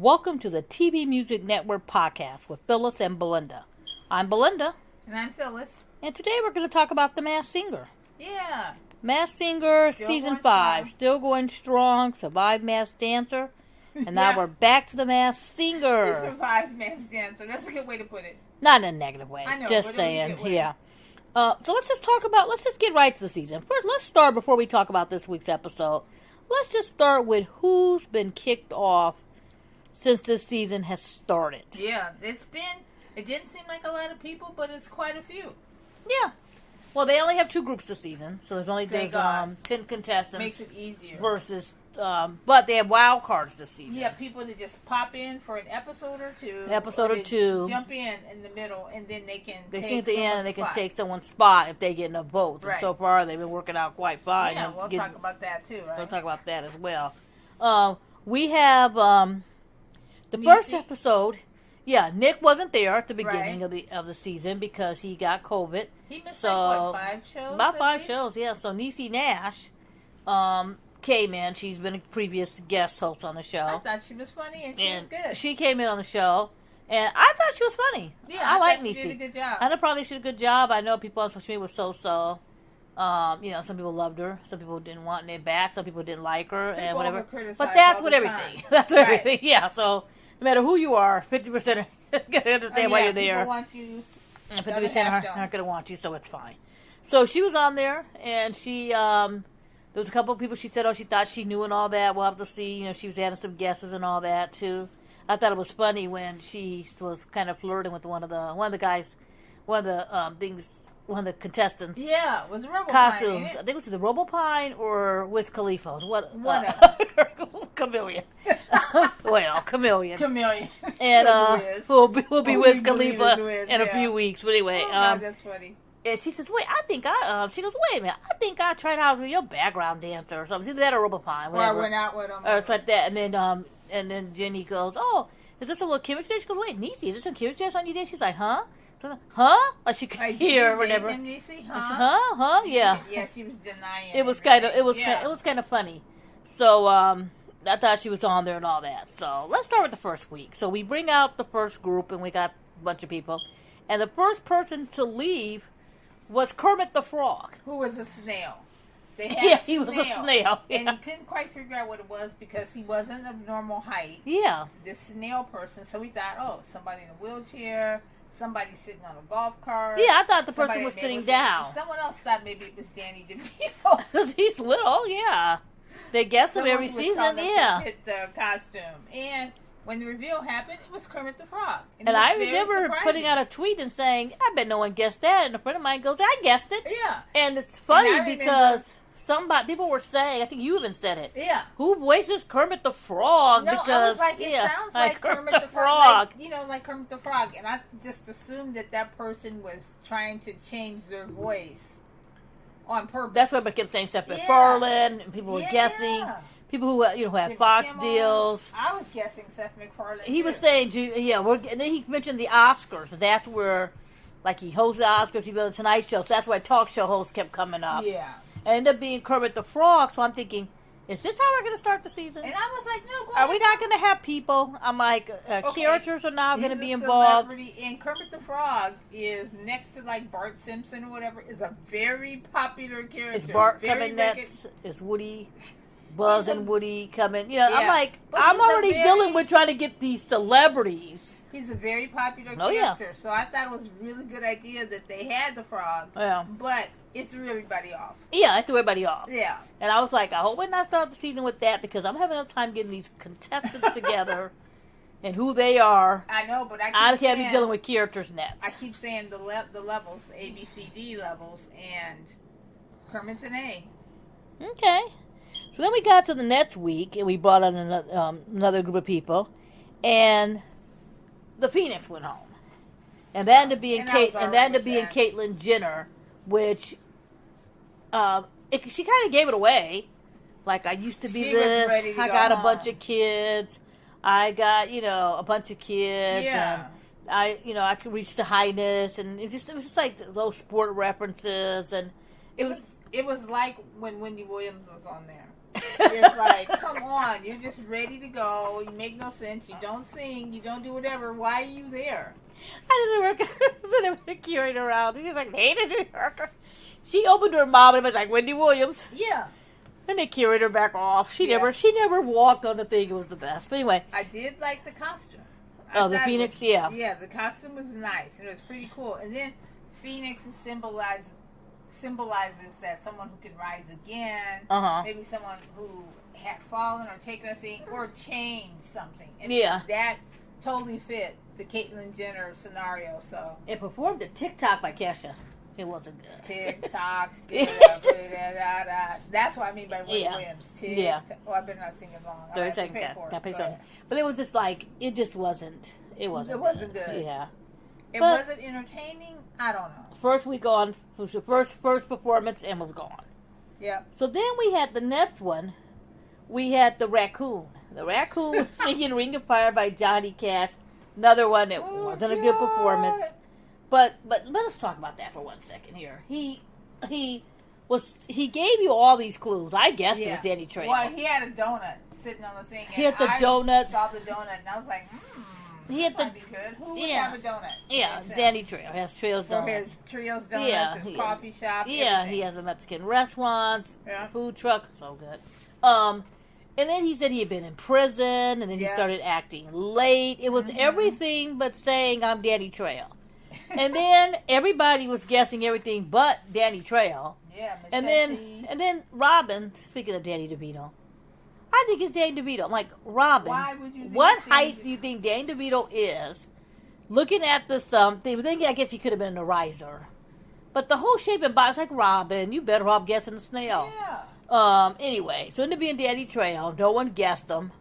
Welcome to the TVMusic Network Podcast with Phyllis and Belinda. I'm Belinda. And I'm Phyllis. And today we're going to talk about The Masked Singer. Yeah. Masked Singer, Still Season going 5. strong. Still going strong. Survived Masked Dancer. And now Yeah. we're back to The Masked We Singer. survived Masked Dancer. That's a good way to put it. Not in a negative way. I know, Just but it was a saying. good way. Yeah. So let's just get right to the season. First, let's start before we talk about this week's episode. Let's just start with who's been kicked off since this season has started. Yeah, it didn't seem like a lot of people, but it's quite a few. Yeah. Well, they only have 2 groups this season, so there's Thank God. 10 contestants. Makes it easier. Versus, but they have wild cards this season. Yeah, people that just pop in for an episode or two. Episode or they two. Jump in the middle, and then they can They take see at the end and they can someone's take someone's spot if they get enough votes. Right. And so far, they've been working out quite fine. Yeah, and we'll talk about that too, right? We'll talk about that as well. We have the Niecy. first episode. Yeah, Nick wasn't there at the beginning Right. of the season because he got COVID. He missed So, 5 shows? About at 5 least? shows, yeah. So Niecy Nash came in. She's been a previous guest host on the I show. thought she was funny, and she was good. She came in on the show, and I thought she was funny. Yeah, I like thought she Niecy. did a good job. I know probably she did a good job. I know people on social media was so. Some people loved her, some people didn't want her back, some people didn't like her, and People whatever. over-criticize But that's all what the everything. time. That's Right. everything. Yeah. So no matter who you are, 50% are gonna understand why you're there. People want you. And The other 50% half aren't don't. going to want you, so it's fine. So she was on there, and she, there was a couple of people she said, she thought she knew and all that. We'll have to see. She was adding some guesses and all that, too. I thought it was funny when she was kind of flirting with one of the guys, one of the contestants. Yeah, it was Robo Costumes. Pine, I think it was either Robopine or Wiz Khalifa. It was One Chameleon. Well, Chameleon. Chameleon. And Wiz. we'll be Oh, Wiz we believe Khalifa it's Wiz, in a yeah. few weeks. But anyway, Oh, God, that's funny. and she says, "Wait, she goes, wait a minute. I think I tried out with your background dancer or something. It's either that or Robopine, Or I whatever. went out with him. Or it's like that." And then Jenny goes, "Oh, is this a little chemistry?" She goes, "Wait, Niecy, is this some chemistry on you did?" She's like, "Huh? So, huh?" Like she could hear or whatever. Him, Niecy, Huh? Yeah. Yeah, she was denying. It was kind of everything. kind of funny. So I thought she was on there and all that. So let's start with the first week. So we bring out the first group and we got a bunch of people, and the first person to leave was Kermit the Frog. Who was a snail? They had Yeah, a he was a snail. and Yeah. you couldn't quite figure out what it was because he wasn't of normal height. Yeah. This snail person. So we thought, somebody in a wheelchair, somebody sitting on a golf cart. Yeah, I thought the person somebody was maybe sitting down. Someone else thought maybe it was Danny DeVito. Because he's little, yeah. They guess him every Someone was season, trying to yeah. fit the costume. And when the reveal happened, it was Kermit the Frog. And it was I very remember surprising. putting out a tweet and saying, I bet no one guessed that. And a friend of mine goes, I guessed it. Yeah. And it's funny And I remember- because people were saying, I think you even said it. Yeah. Who voices Kermit the Frog? No, because I was like, it sounds like Kermit the Frog. Like Kermit the Frog. And I just assumed that person was trying to change their voice on purpose. That's what I kept saying Seth Yeah. MacFarlane, and people were Yeah. guessing. People who who had Jimmy Fox Kimmel. deals. I was guessing Seth MacFarlane. He was too. saying, and then he mentioned the Oscars. That's where, like, he hosts the Oscars, he built the Tonight Show. So that's why talk show hosts kept coming up. Yeah. And ended up being Kermit the Frog. So I'm thinking, is this how we're going to start the season? And I was like, no, go Are we ahead. not going to have people? I'm like, Okay. characters are now He's going to be a involved. celebrity, and Kermit the Frog is next to like Bart Simpson or whatever. Is a very popular character. Is Bart Very coming next? Is Woody, Buzz He's a- and Woody coming? I'm Yeah. like, But I'm he's a already very- dealing with trying to get these celebrities. He's a very popular Oh, yeah. character, so I thought it was a really good idea that they had the frog. Yeah. But it threw everybody off. Yeah, I threw everybody off. Yeah. And I was like, I hope we not start the season with that because I'm having a time getting these contestants together and who they are. I know, but I I keep can't be saying, dealing with characters next. I keep saying the levels, the A, B, C, D levels, and Kermit's an A. Okay. So then we got to the next week and we brought on another group of people, and the Phoenix went home, and that ended up being And I was alright with that. Caitlyn Jenner, which she kind of gave it away. Like, I used to be She was this. ready to I go got a home. bunch of kids. I got a bunch of kids. Yeah. And I could reach the highness, and it was just like those sport references, and It was like when Wendy Williams was on there. It's like, come on, you're just ready to go. You make no sense. You don't sing. You don't do whatever. Why are you there? I didn't work. The curator around. She's like, hey, to New Yorker. She opened her mouth and was like, Wendy Williams. Yeah. And they carried her back off. She never walked on the thing. It was the best. But anyway. I did like the costume. The Phoenix, yeah. Yeah, the costume was nice. And it was pretty cool. And then Phoenix symbolizes that someone who can rise again. Maybe someone who had fallen or taken a thing or changed something. And that totally fit the Caitlyn Jenner scenario. So it performed a TikTok by Kesha. It wasn't good. TikTok. That's what I mean by Wendy Williams. Oh, I better not sing it long. 30 seconds. Got to pay something. But it was just like, it just wasn't. It wasn't good. Yeah. It wasn't entertaining. I don't know. First week on, was the first performance and was gone. Yeah. So then we had the next one. We had the raccoon. The raccoon singing Ring of Fire by Johnny Cash. Another one that wasn't a good performance. But let us talk about that for 1 second here. He gave you all these clues. I guessed it was Danny Trejo. Well, he had a donut sitting on the thing. He had the donut. I saw the donut and I was like, this might be good. Who would have a donut? Yeah, Danny Trejo. He has Trejo's Donuts. For his Trejo's Donuts, his coffee shop. Yeah, he has a Mexican restaurants, food truck. So good. And then he said he had been in prison, and then he started acting late. It was everything but saying, I'm Danny Trejo. And then everybody was guessing everything but Danny Trejo. Yeah, and then Robin, speaking of Danny DeVito, I think it's Danny DeVito. I'm like, Robin, why would you think what height do you think Danny DeVito is? Looking at the thing, but then I guess he could have been a riser. But the whole shape and body, it's like, Robin, you better off guessing the snail. Yeah. Anyway, so ended up being Danny Trejo. No one guessed him.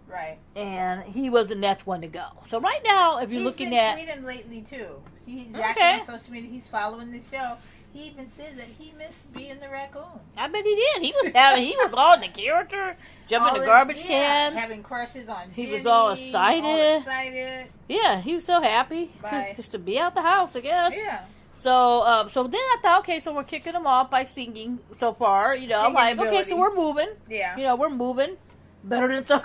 Right. And he was the next one to go. So right now, if you're looking at... He's been tweeting lately, too. He's active on social media. He's following the show. He even says that he missed being the raccoon. I bet he did. He was all in the character, jumping the garbage cans. Having crushes on Jimmy. He was all excited. Yeah, he was so happy just to be out the house, I guess. Yeah. So then I thought, okay, so we're kicking him off by singing so far. You know, I'm like, okay, so we're moving. Yeah. You know, we're moving. Better than some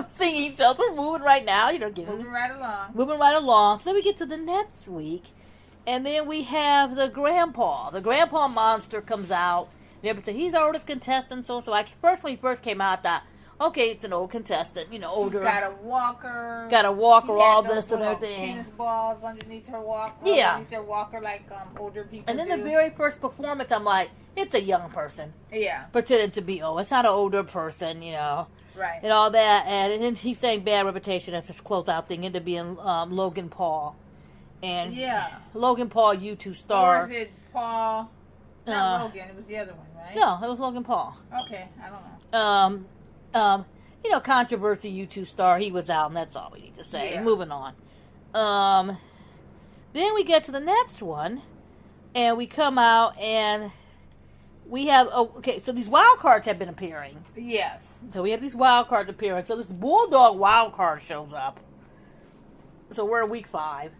singing shows. We're moving right now. You know, moving right along. Moving right along. So then we get to the next week. And then we have the grandpa. The grandpa monster comes out. And everybody said, he's our oldest contestant. So when he first came out, I thought, okay, it's an old contestant. You know, older. Got a walker. All this and everything. Tennis balls underneath her walker. Yeah. Underneath her walker like older people And then do. the very first performance, I'm like, it's a young person. Yeah. Pretending to be, it's not an older person, you know. Right. And all that. And then he sang Bad Reputation as his closeout thing. Ended up being Logan Paul. And Logan Paul, U2 star. Or is it Paul? Not Logan. It was the other one, right? No, it was Logan Paul. Okay, I don't know. You know, controversy U2 star. He was out, and that's all we need to say. Yeah. Moving on. Then we get to the next one, and we come out, and we have so these wild cards have been appearing. Yes. So we have these wild cards appearing. So this Bulldog wild card shows up. So we're in week 5.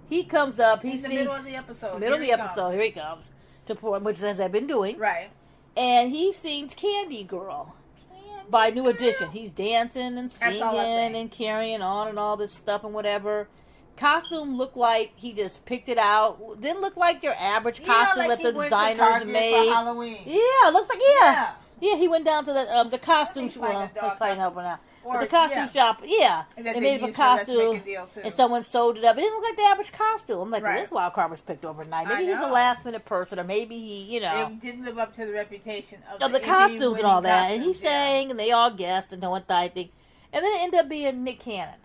He comes up. He's in the middle of the episode. Here he comes to perform, which as I've been doing. Right. And he sings "Candy Girl" by New Edition. He's dancing and singing and carrying on and all this stuff and whatever. Costume looked like he just picked it out. Didn't look like your average costume like that the went designers to Target made. For Halloween. Yeah, looks like Yeah, he went down to the costume shop. Helping out. Or, the costume shop, and made a costume, and someone sewed it up. It didn't look like the average costume. I'm like, well, this wild card was picked overnight. Maybe he's a last minute person, or maybe he, it didn't live up to the reputation of the costumes and all that. And he sang, and they all guessed, and no one thought anything. And then it ended up being Nick Cannon.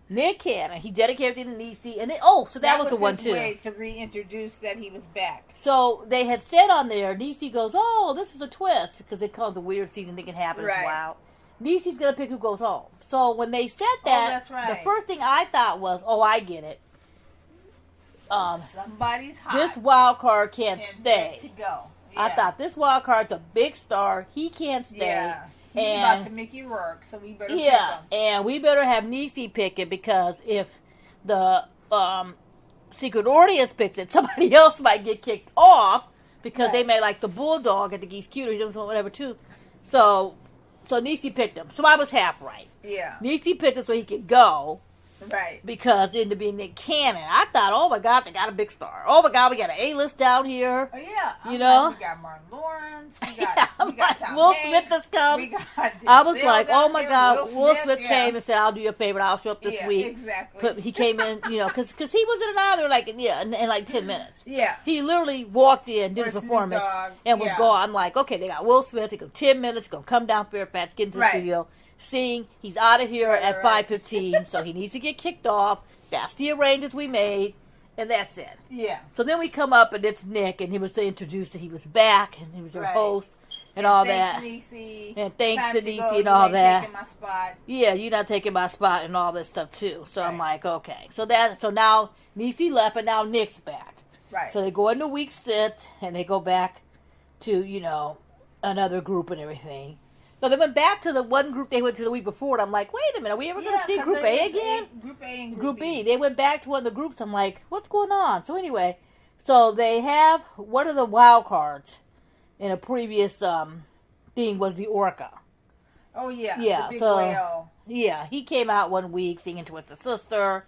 Nick Cannon. He dedicated it to Niecy, and then so that was the one too. Way to reintroduce that he was back. So they had said on there, Niecy goes, "Oh, this is a twist," because it calls a weird season that can happen. Right. Wow. Niecy's going to pick who goes home. So when they said that, that's right. the first thing I thought was, I get it. Somebody's hot. This wild card can't stay. To go. Yeah. I thought this wild card's a big star. He can't stay. Yeah. He's about to make you work, so we better pick him. And we better have Niecy pick it, because if the secret audience picks it, somebody else might get kicked off because they may like the Bulldog. I think he's cute or whatever too. So Niecy picked him. So I was half right. Yeah. Niecy picked him so he could go. Right. Because in the being Nick Cannon, I thought, oh my God, they got a big star. Oh my God, we got an A-list down here. Oh yeah. You know? Like, we got Martin Lawrence. We got Tom Will Hanks, Smith has come. I was like, oh my God. Will Smith came and said, I'll do you a favor. I'll show up this week. Exactly. He came in, because he was in and out of there in like 10 minutes. Yeah. He literally walked in, did his performance, and was gone. I'm like, okay, they got Will Smith. They go 10 minutes, going to come down Fairfax, get into the studio. Sing, he's out of here at 5:15, so he needs to get kicked off. That's the arrangements we made, and that's it. Yeah. So then we come up, and it's Nick, and he was introduced that he was back, and he was your host, and all that. Niecy. And thanks to Niecy and all that. Taking my spot. Yeah, you're not taking my spot and all this stuff too. So I'm like, okay. So now Niecy left, and now Nick's back. Right. So they go into week 6, and they go back to another group and everything. So they went back to the one group they went to the week before, and I'm like, wait a minute, are we ever going to see Group A again? Group A and Group B. They went back to one of the groups. I'm like, what's going on? So anyway, they have one of the wild cards in a previous thing was the orca. Oh, yeah. Yeah. The big whale. Yeah, he came out one week singing Twisted Sister,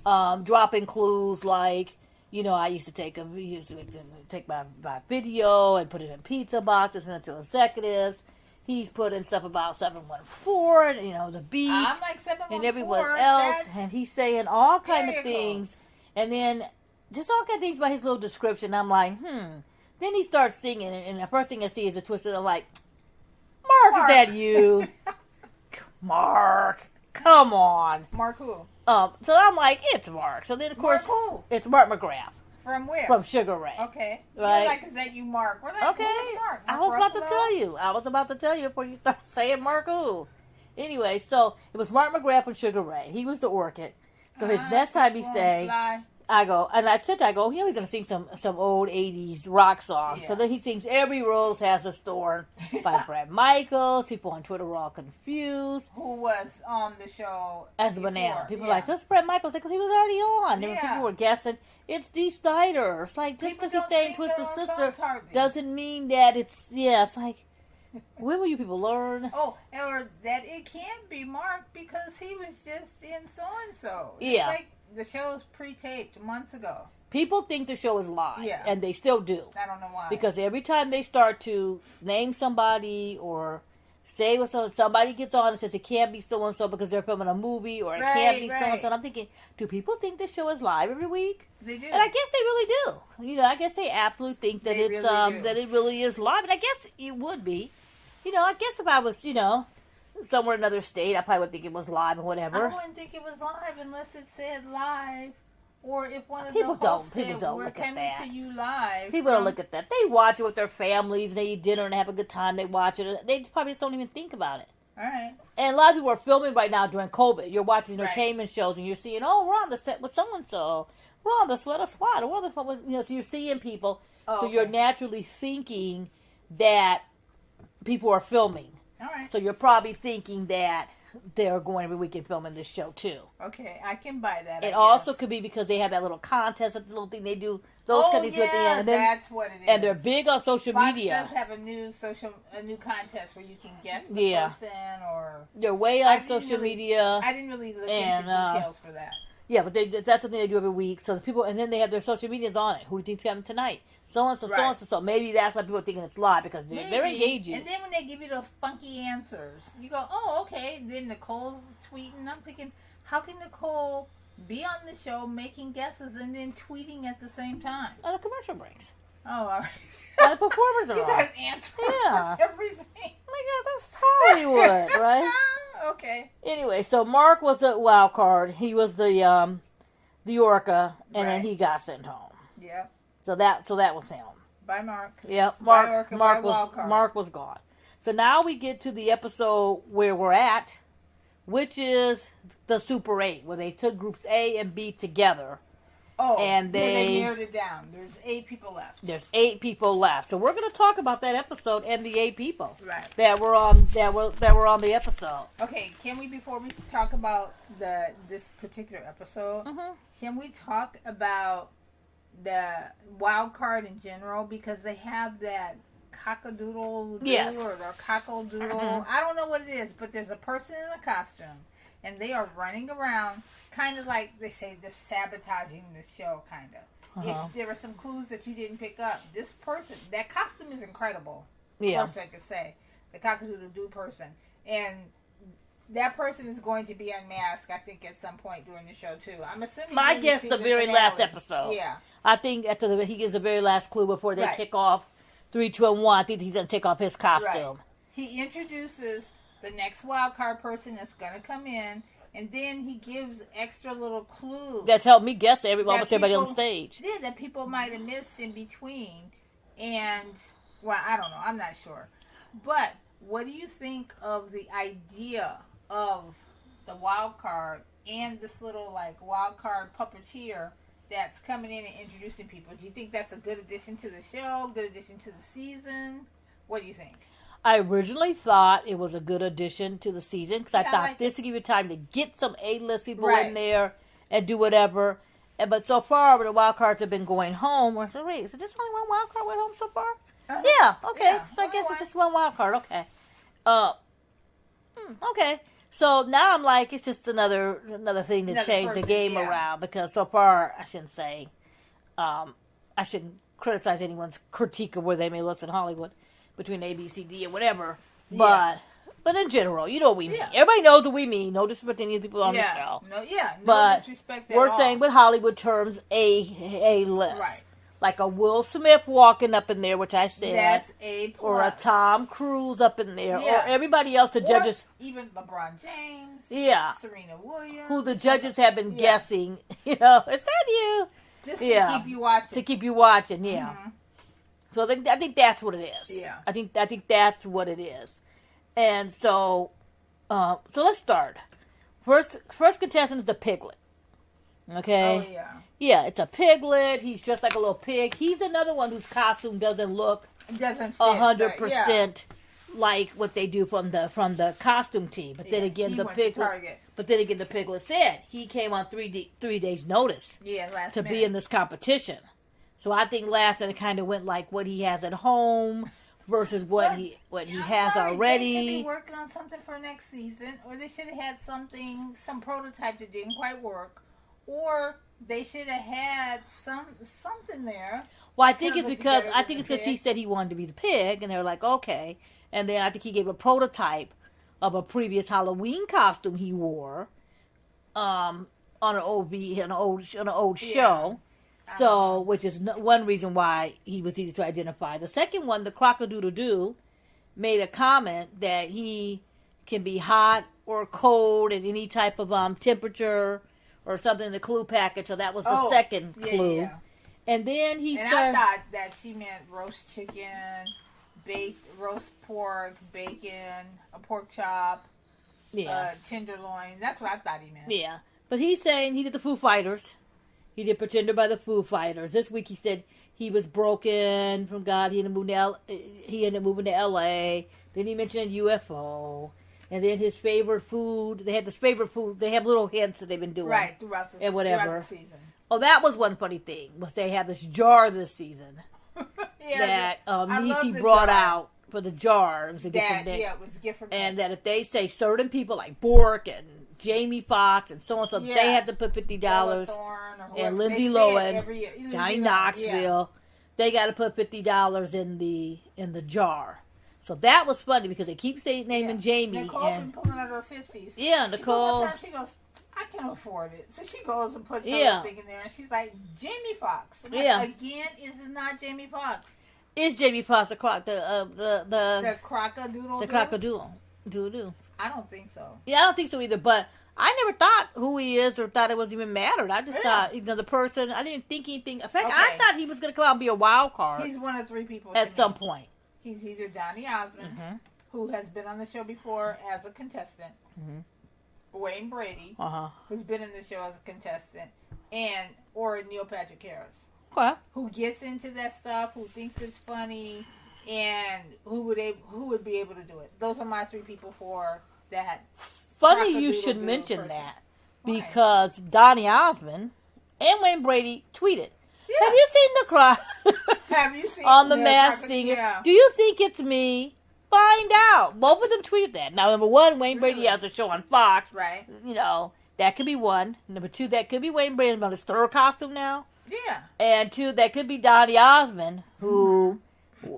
dropping clues like, I used to take my video and put it in pizza boxes and send it to executives. He's put in stuff about 714, the beach, I'm like 714, and everyone else, and he's saying all kind of things, and then just all kind of things about his little description. I'm like, Then he starts singing, and the first thing I see is a twist. I'm like, Mark, is that you? Mark, come on. Mark who? So I'm like, it's Mark. So then, of course, it's Mark McGrath. From where? From Sugar Ray. Okay. Right? You're like, is that you, Mark? We're like, okay. Mark? I was about to tell you before you start saying Mark who. Anyway, so it was Mark McGrath from Sugar Ray. He was the orchid. So his next time he sang, I go, he's going to sing some old 80s rock songs. Yeah. So then he sings Every Rose Has a Thorn by Brad Michaels. People on Twitter were all confused. Who was on the show as the banana. People were like, that's Brad Michaels. Like, well, he was already on. And people were guessing, it's Dee Snider. It's like, just because he's saying Twisted Sister doesn't mean that it's like, when will you people learn? Oh, or that it can't be Mark because he was just in so-and-so. Yeah. It's like the show's pre-taped months ago. People think the show is live. Yeah. And they still do. I don't know why. Because every time they start to name somebody or say what somebody gets on and says it can't be so-and-so because they're filming a movie or it can't be so-and-so. And I'm thinking, do people think the show is live every week? They do. And I guess they really do. I guess they absolutely think that that it really is live. And I guess it would be. I guess if I was, somewhere in another state, I probably would think it was live or whatever. I wouldn't think it was live unless it said live, or if one of people the hosts said, people don't we're look at coming that. to you live. People don't look at that. They watch it with their families, they eat dinner and have a good time, they watch it. They probably just don't even think about it. All right. And a lot of people are filming right now during COVID. You're watching entertainment shows and you're seeing, we're on the set with so-and-so. We're on the Sweater Squad. We're on the, so you're seeing people. So you're naturally thinking that people are filming. All right. So you're probably thinking that they're going every weekend filming this show too. Okay, I can buy that. It also could be because they have that little contest, that little thing they do. Those kind of things at the end. And then, that's what it is. And they're big on social media. Fox does have a new contest where you can guess the person or. They're way on social media. I didn't really look into details for that. Yeah, but that's something they do every week. So people, and then they have their social medias on it. Who do you think's coming tonight? So-and-so, so-and-so. So maybe that's why people are thinking it's live, because they're engaging. And then when they give you those funky answers, you go, oh, okay. Then Nicole's tweeting. I'm thinking, how can Nicole be on the show making guesses and then tweeting at the same time? Oh, the commercial breaks. Oh, all right. The performers are you on. got an answer for everything. Oh my God, that's Hollywood, right? Okay. Anyway, so Mark was a wild card. He was the orca, and then he got sent home. Yep. So that was him. By Mark. Yep. Mark was gone. So now we get to the episode where we're at, which is the Super 8, where they took groups A and B together. Oh, and they narrowed it down. There's 8 people left. There's 8 people left. So we're going to talk about that episode and the 8 people that were on the episode. Okay, can we, before we talk about this particular episode, can we talk about the wild card in general, because they have that cock-a-doodle-do yes. or the cock-a-doodle. I don't know what it is, but there's a person in a costume, and they are running around, kind of like they say they're sabotaging the show, kind of. If there were some clues that you didn't pick up, this person, that costume is incredible. Yeah. Of course, I could say the cock-a-doodle-do person, and that person is going to be unmasked, I think, at some point during the show, too. I'm assuming... I guess the very last episode. Yeah. I think he gives the very last clue before they kick off 3, 2, and 1. I think he's going to take off his costume. Right. He introduces the next wild card person that's going to come in, and then he gives extra little clues. That's helped me guess almost everybody on stage. Yeah, that people might have missed in between. And, well, I don't know. I'm not sure. But what do you think of the idea of the wild card and this little wild card puppeteer that's coming in and introducing people? Do you think that's a good addition to the show, good addition to the season? What do you think? I originally thought it was a good addition to the season because I thought this would give you time to get some A-list people in there and do whatever. But so far, the wild cards have been going home. I said, wait, is this only one wild card went home so far? Yeah, okay. Yeah, so I guess it's just one wild card. Okay. Okay. So now I'm like, it's just another thing to change the game around because so far, I shouldn't say, I shouldn't criticize anyone's critique of where they may listen in Hollywood between A, B, C, D, and whatever. But in general, you know what we mean. Everybody knows what we mean. No disrespect to any of the people on the show. No but disrespect at we're all. saying with Hollywood terms, A list. Right. Like a Will Smith walking up in there, which I said. That's A+. Or a Tom Cruise up in there. Or everybody else, the judges. Even LeBron James. Yeah. Serena Williams. Who the judges have been guessing. You know, is that you? Just to keep you watching. To keep you watching, yeah. Mm-hmm. So I think that's what it is. Yeah. I think that's what it is. And so let's start. First contestant is the piglet. Okay? Oh, yeah. Yeah, it's a piglet. He's dressed like a little pig. He's another one whose costume doesn't look 100% like what they do from the costume team. But then again, the piglet said he came on 3 days notice. Yeah, to be in this competition. So I think last minute kind of went like what he has at home versus what he has already. They should be working on something for next season, or they should have had some prototype that didn't quite work, or they should have had something there. Well, I think it's because he said he wanted to be the pig, and they were like, okay. And then I think he gave a prototype of a previous Halloween costume he wore on an old show. So, which is one reason why he was easy to identify. The second one, the cock-a-doodle-do, made a comment that he can be hot or cold at any type of temperature or something in the clue package. So that was the second clue. Yeah. And then I thought that she meant roast chicken, roast pork, bacon, a pork chop, tenderloin. That's what I thought he meant. Yeah. But he's saying he did the Foo Fighters. He did Pretender by the Foo Fighters. This week he said he was broken from God. He ended up moving to L.A. Then he mentioned a UFO. And then his favorite food. They had this favorite food. They have little hints that they've been doing. Right, throughout the season. Oh, that was one funny thing. Was they had this jar this season. That Niecy brought out for the jar. It was a gift from Nick. Yeah, it was a gift from Nick. And that if they say certain people like Bork and Jamie Foxx and so on, so they had to put $50. And Lindsay Lohan, Johnny Knoxville, they got to put $50 in the jar. So that was funny because they keep saying naming Jamie. Nicole's been pulling out her 50s. Yeah, Nicole. She goes, I can afford it. So she goes and puts everything in there, and she's like, Jamie Foxx. Again, is it not Jamie Foxx? It's Jamie Foxx, the cock-a-doodle-do? The cock-a-doodle-do. I don't think so. Yeah, I don't think so either, but I never thought who he is or thought it was even mattered. I just thought, the person, I didn't think anything. In fact, I thought he was going to come out and be a wild card. He's one of 3 people. At some point. He's either Donny Osmond, who has been on the show before as a contestant, Wayne Brady, who's been in the show as a contestant, or Neil Patrick Harris. Okay. Who gets into that stuff, who thinks it's funny, and who would be able to do it. Those are my 3 people for that. Funny you should mention that because Donny Osmond and Wayne Brady tweeted. Yeah. Have you seen the crowd? Have you seen on the Masked Singer? Yeah. Do you think it's me? Find out. Both of them tweeted that. Now, number one, Wayne Brady has a show on Fox. Right. You know, that could be one. Number two, that could be Wayne Brady on his third costume now. Yeah. And two, that could be Donny Osmond, who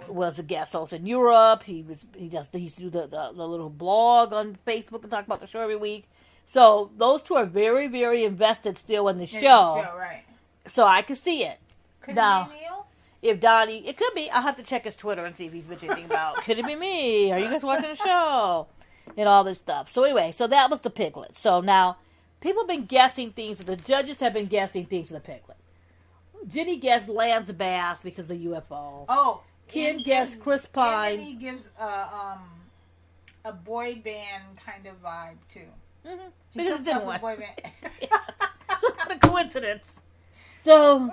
was a guest host in Europe. He used to do the little blog on Facebook and talk about the show every week. So those two are very, very invested still in the show. Right. So I could see it. Could now, it be Neil? If Donnie, it could be. I'll have to check his Twitter and see if he's been anything about. Could it be me? Are you guys watching the show? And all this stuff. So anyway, so that was the Piglet. So now, people have been guessing things. The judges have been guessing things to the Piglet. Jenny guessed Lance Bass because of the UFO. Oh, Kim guessed Chris Pine. Anthony gives a boy band kind of vibe too. Mm-hmm. Because it didn't want. Boy band. It's not a coincidence. So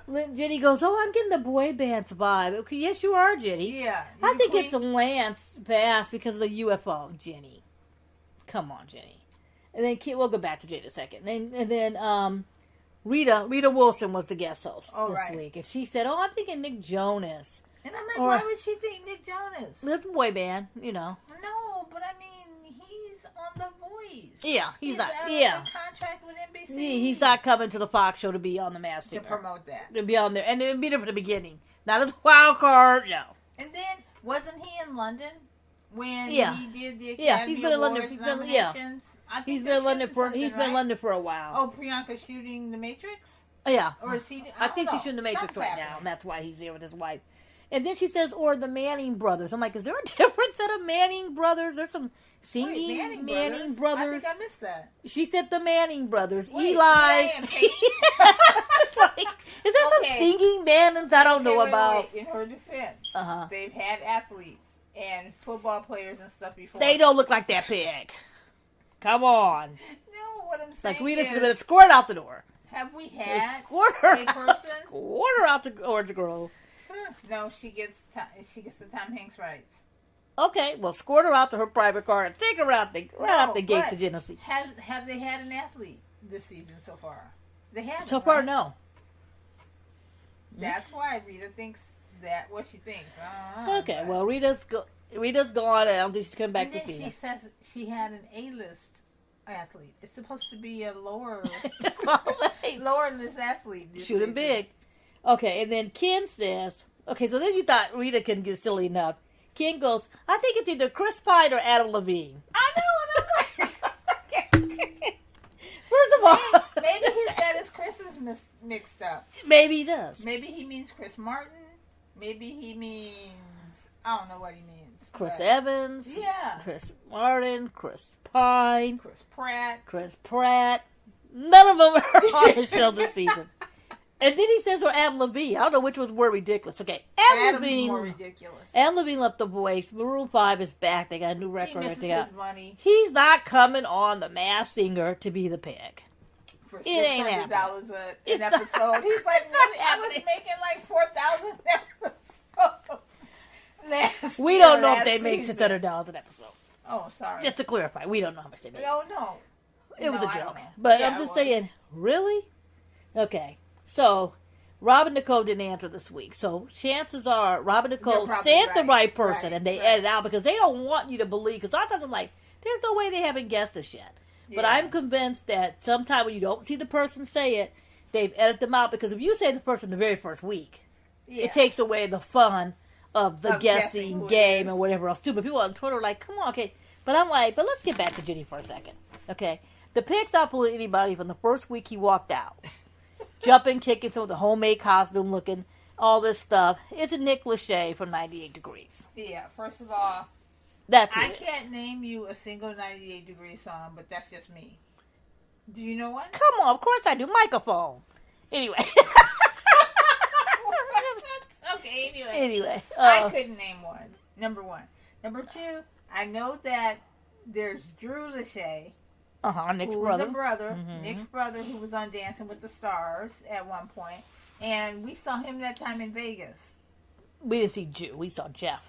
Jenny goes, "Oh, I'm getting the boy band's vibe." Okay, yes, you are, Jenny. Yeah, I think it's Lance Bass because of the UFO. Jenny, come on, Jenny. And then we'll go back to Jenny in a second. And then Rita Wilson was the guest host this week, and she said, "Oh, I'm thinking Nick Jonas." And I'm like, why would she think Nick Jonas? It's a boy band, you know. No, but I mean, he's on The Voice. Yeah, he's not. Out yeah, of a contract with NBC. He's not coming to the Fox show to be on the Masked Singer. To promote that. To be on there, and it'd be there from the beginning, not as a wild card. No. And then wasn't he in London when he did the Academy he's been in London. Awards nominations? I think he's been in London for been in London for a while. Oh, Priyanka shooting The Matrix? Yeah. Or is he? I think she's shooting The Matrix right now, and that's why he's there with his wife. And then she says, or the Manning brothers. I'm like, is there a different set of Manning brothers? There's some singing Manning brothers. I think I missed that. She said the Manning brothers. Wait, Eli. and Peyton? Like, is there some singing Mannings I don't know about? Wait. In her defense, they've had athletes and football players and stuff before. They don't look like that pig. Come on. No, what I'm saying like we just been squirt out the door. Have we had a person? Squirt her out the Orange Grove. No, she gets the Tom Hanks rights. Okay, well, squirt her out to her private car and take her out the gate to Genesee. Have they had an athlete this season so far? They haven't. So far, no. That's why Rita thinks that what she thinks. Okay, well, Rita's gone. I don't think she's coming back to see. And then she says she had an A-list athlete. It's supposed to be a lower list athlete. Shooting big. Okay, and then Ken says, okay, so then you thought Rita couldn't get silly enough. Ken goes, I think it's either Chris Pine or Adam Levine. I know, and I'm like, first of all, maybe he's got his Chris's mixed up. Maybe he does. Maybe he means Chris Martin. Maybe he means, I don't know what he means. Chris Evans. Yeah. Chris Martin. Chris Pine. Chris Pratt. None of them are on the show this season. And then he says, or Adam Levine. I don't know which was more ridiculous. Okay, Adam Levine. More ridiculous. Adam Levine left The Voice. Maroon 5 is back. They got a new record. He misses his money. He's not coming on The Masked Singer to be the pig. For $600 an episode. He's like, really? I was making like $4,000 an episode. We don't know if they make $600 an episode. Oh, sorry. Just to clarify, we don't know how much they make. No. It was a joke. But I'm just saying, really? Okay. So, Rob and Nicole didn't answer this week. So, chances are Rob and Nicole sent the right person and they edited out because they don't want you to believe. Because sometimes I'm like, there's no way they haven't guessed this yet. Yeah. But I'm convinced that sometime when you don't see the person say it, they've edited them out. Because if you say the person the very first week, it takes away the fun of the guessing game and whatever else too. But people on Twitter are like, come on, okay. But I'm like, but let's get back to Jenny for a second. Okay. The pig stopped pulling anybody from the first week he walked out. Jumping, kicking, some of the homemade costume looking, all this stuff. It's a Nick Lachey from 98 Degrees. Yeah, first of all, I can't name you a single 98 Degrees song, but that's just me. Do you know one? Come on, of course I do. Microphone. Anyway. Okay, anyway. I couldn't name one. Number one. Number two, I know that there's Drew Lachey. Nick's brother. Was a brother. Mm-hmm. Nick's brother who was on Dancing with the Stars at one point. And we saw him that time in Vegas. We didn't see Drew. We saw Jeff.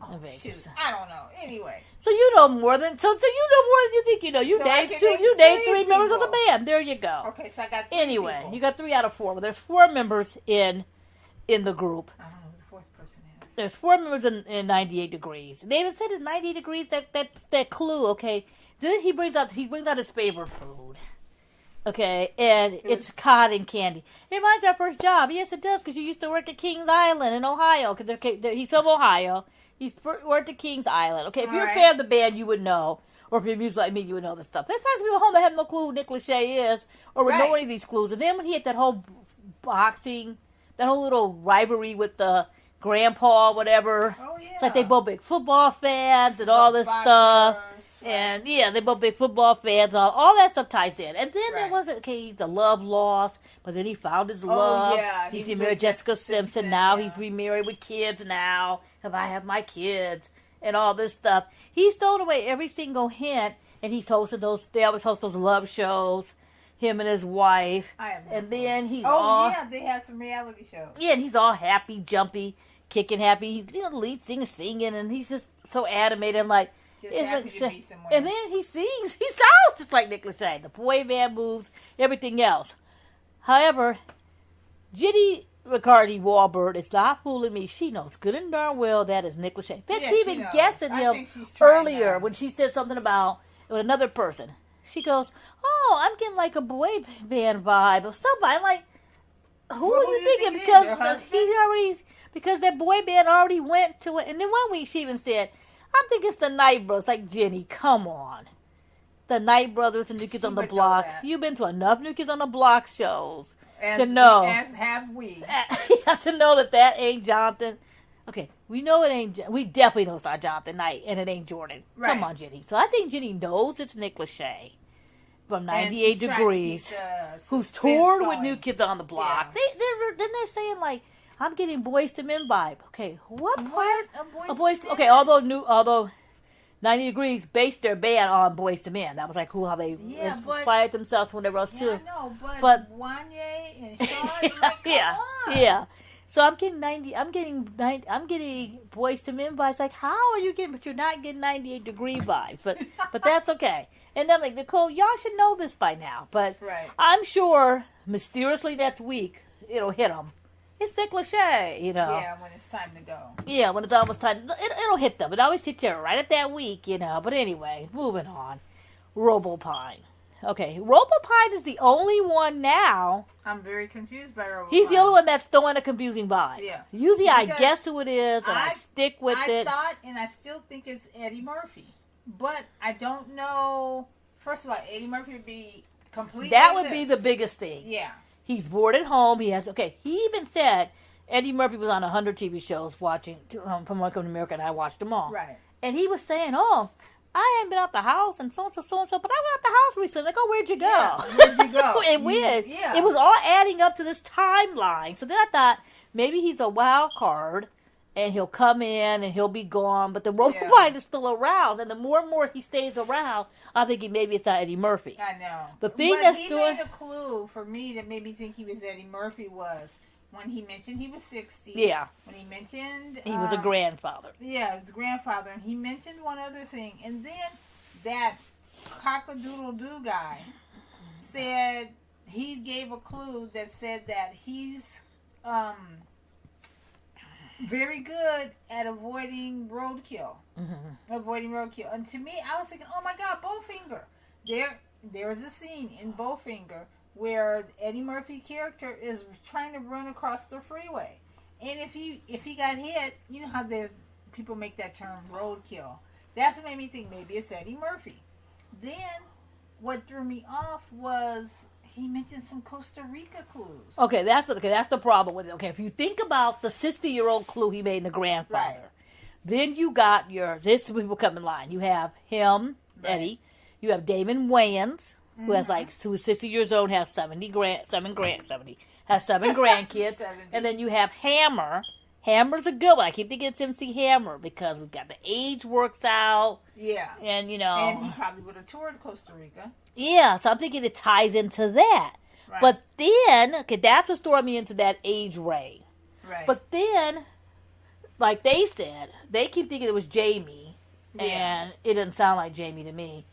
Oh, shoot. I don't know. Anyway. So you know more than you think you know. You named 3 members of the band. There you go. Okay, so I got 3 Anyway, people. you got 3 out of 4. Well, there's 4 members in the group. I don't know who the 4th person is. There's 4 members in 98 Degrees. They even said it's 98 Degrees, that clue, okay? Then he brings out his favorite food. Okay, and it's cotton candy. It reminds our first job. Yes, it does, because you used to work at Kings Island in Ohio. Cause he's from Ohio. He's worked at Kings Island. Okay, if you're a fan of the band, you would know. Or if you're music like me, you would know this stuff. There's probably people at home that have no clue who Nick Lachey is, or would know any of these clues. And then when he had that whole boxing, that whole little rivalry with the grandpa, whatever. Oh, yeah. It's like they both big football fans and all this stuff. And they both big football fans. All that stuff ties in. And then there was the love lost, but then he found his love. Yeah, he's married Jessica Simpson now. Yeah. He's remarried with kids now. I have my kids and all this stuff. He's thrown away every single hint, and he's hosted those. They always host those love shows. Him and his wife. And then he's they have some reality shows. Yeah, and he's all happy, jumpy, kicking happy. He's the lead singer singing, and he's just so animated and like. Just happy to be somewhere. And then he sings. He sounds just like Nick Lachey. The boy band moves, everything else. However, Jenny Riccardi Wahlberg is not fooling me. She knows good and darn well that is Nick Lachey. She even guessed at him earlier when she said something about with another person. She goes, "Oh, I'm getting like a boy band vibe of somebody." I'm like, who are you thinking? Because that boy band already went to it. And then one week she even said, I'm thinking it's the Night Brothers. Like, Jenny, come on. The Night Brothers and New Kids on the Block. You've been to enough New Kids on the Block shows to know. As have we. To know that ain't Jonathan. Okay, we know it ain't. We definitely know it's not Jonathan Knight, and it ain't Jordan. Right. Come on, Jenny. So I think Jenny knows it's Nick Lachey from 98 Degrees, who's toured with New Kids on the Block. Yeah. They're saying, like, I'm getting Boyz II Men vibe. Okay, what part? A Boyz. Okay, although 90 Degrees based their band on Boyz II Men. That was like how they inspired themselves, whatever else too. I know, but Wanye and Sean, yeah. So I'm getting Boyz II Men vibes. Like, how are you getting? But you're not getting 98 Degree vibes. But that's okay. And I'm like, Nicole, y'all should know this by now. But I'm sure mysteriously next week it'll hit them. It's Nick Lachey, you know. Yeah, when it's time to go. Yeah, when it's almost time. It'll hit them. It always hits you right at that week, you know. But anyway, moving on. Robopine. Okay, Robopine is the only one now. I'm very confused by Robopine. He's the only one that's throwing a confusing vibe. Yeah. Usually I guess who it is, and I stick with it. I thought, and I still think it's Eddie Murphy. But I don't know. First of all, Eddie Murphy would be completely. That would be the biggest thing. Yeah. He's bored at home. He even said Eddie Murphy was on 100 TV shows watching from Welcome to America, and I watched them all. Right. And he was saying, I haven't been out the house and so-and-so, but I went out the house recently. Like, where'd you go? Yeah, where'd you go? And when? Yeah. It was all adding up to this timeline. So then I thought, maybe he's a wild card, and he'll come in and he'll be gone, but the Robopine is still around, and the more and more he stays around, I think maybe it's not Eddie Murphy. I know. The thing that's doing... made a clue for me that made me think he was Eddie Murphy was when he mentioned he was 60. Yeah. When he mentioned... he was a grandfather. Yeah, he was a grandfather, and he mentioned one other thing, and then that cock-a-doodle-do guy said he gave a clue that said that he's... very good at avoiding roadkill. Mm-hmm. Avoiding roadkill. And to me, I was thinking, oh my God, Bowfinger. There's a scene in Bowfinger where Eddie Murphy character is trying to run across the freeway. And if he got hit, you know how there's people make that term roadkill. That's what made me think maybe it's Eddie Murphy. Then what threw me off was he mentioned some Costa Rica clues. Okay, that's the problem with it. Okay, if you think about the 60-year-old clue he made in the grandfather, then you got this people come in line. You have him, Eddie. You have Damon Wayans, who has who's 60 years old, has 7 grandkids, 70. And then you have Hammer. Hammer's a good one. I keep thinking it's MC Hammer because we've got the age works out. Yeah. And, you know. And he probably would have toured Costa Rica. Yeah, so I'm thinking it ties into that. Right. But then, that's what threw me into that age range. Right. But then, like they said, they keep thinking it was Jamie, and it doesn't sound like Jamie to me.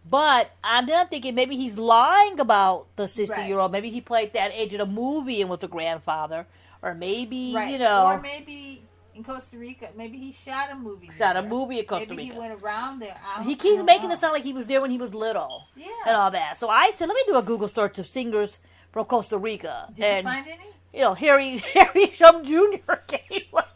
But I'm then thinking maybe he's lying about the 60-year-old. Maybe he played that age in a movie and was a grandfather. Or maybe, you know. Or maybe in Costa Rica, maybe he shot a movie in Costa Rica. Maybe he went around there. He keeps making it sound like he was there when he was little. Yeah. And all that. So I said, let me do a Google search of singers from Costa Rica. Did you find any? You know, Harry Shum Jr. came up.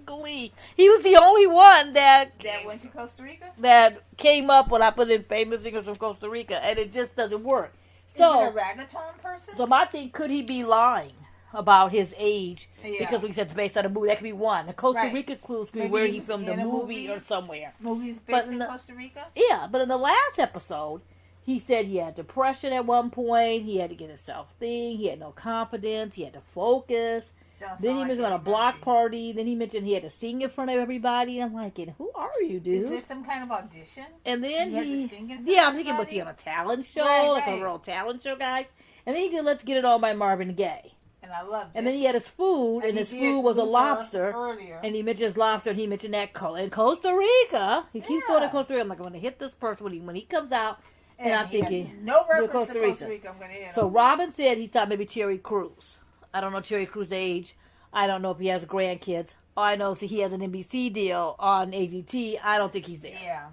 Glee. He was the only one that went to Costa Rica? That came up when I put in famous singers from Costa Rica, and it just doesn't work. So, is it a reggaeton person? So my thing, could he be lying about his age? Because we said it's based on a movie. That could be one. The Costa Rica clues could be where he filmed the movie or somewhere. Movies based in Costa Rica? Yeah, but in the last episode, he said he had depression at one point. He had to get himself thing. He had no confidence. He had to focus. Then he mentioned on a block party. Then he mentioned he had to sing in front of everybody. I'm like, who are you, dude? Is there some kind of audition? And then he had to sing in front I'm thinking, was he on a talent show? Like a real talent show, guys? And then he did Let's Get It On by Marvin Gaye. And I loved it. And then he had his food, and his food was a lobster. Earlier. And he mentioned his lobster, and he mentioned that in Costa Rica. He keeps going to Costa Rica. I'm like, I'm going to hit this person when he comes out. And I'm thinking, no reference to Costa Rica. I'm going to hit him. So Robin said he thought maybe Terry Crews. I don't know Terry Crews' age. I don't know if he has grandkids. All I know is he has an NBC deal on AGT. I don't think he's there. Yeah.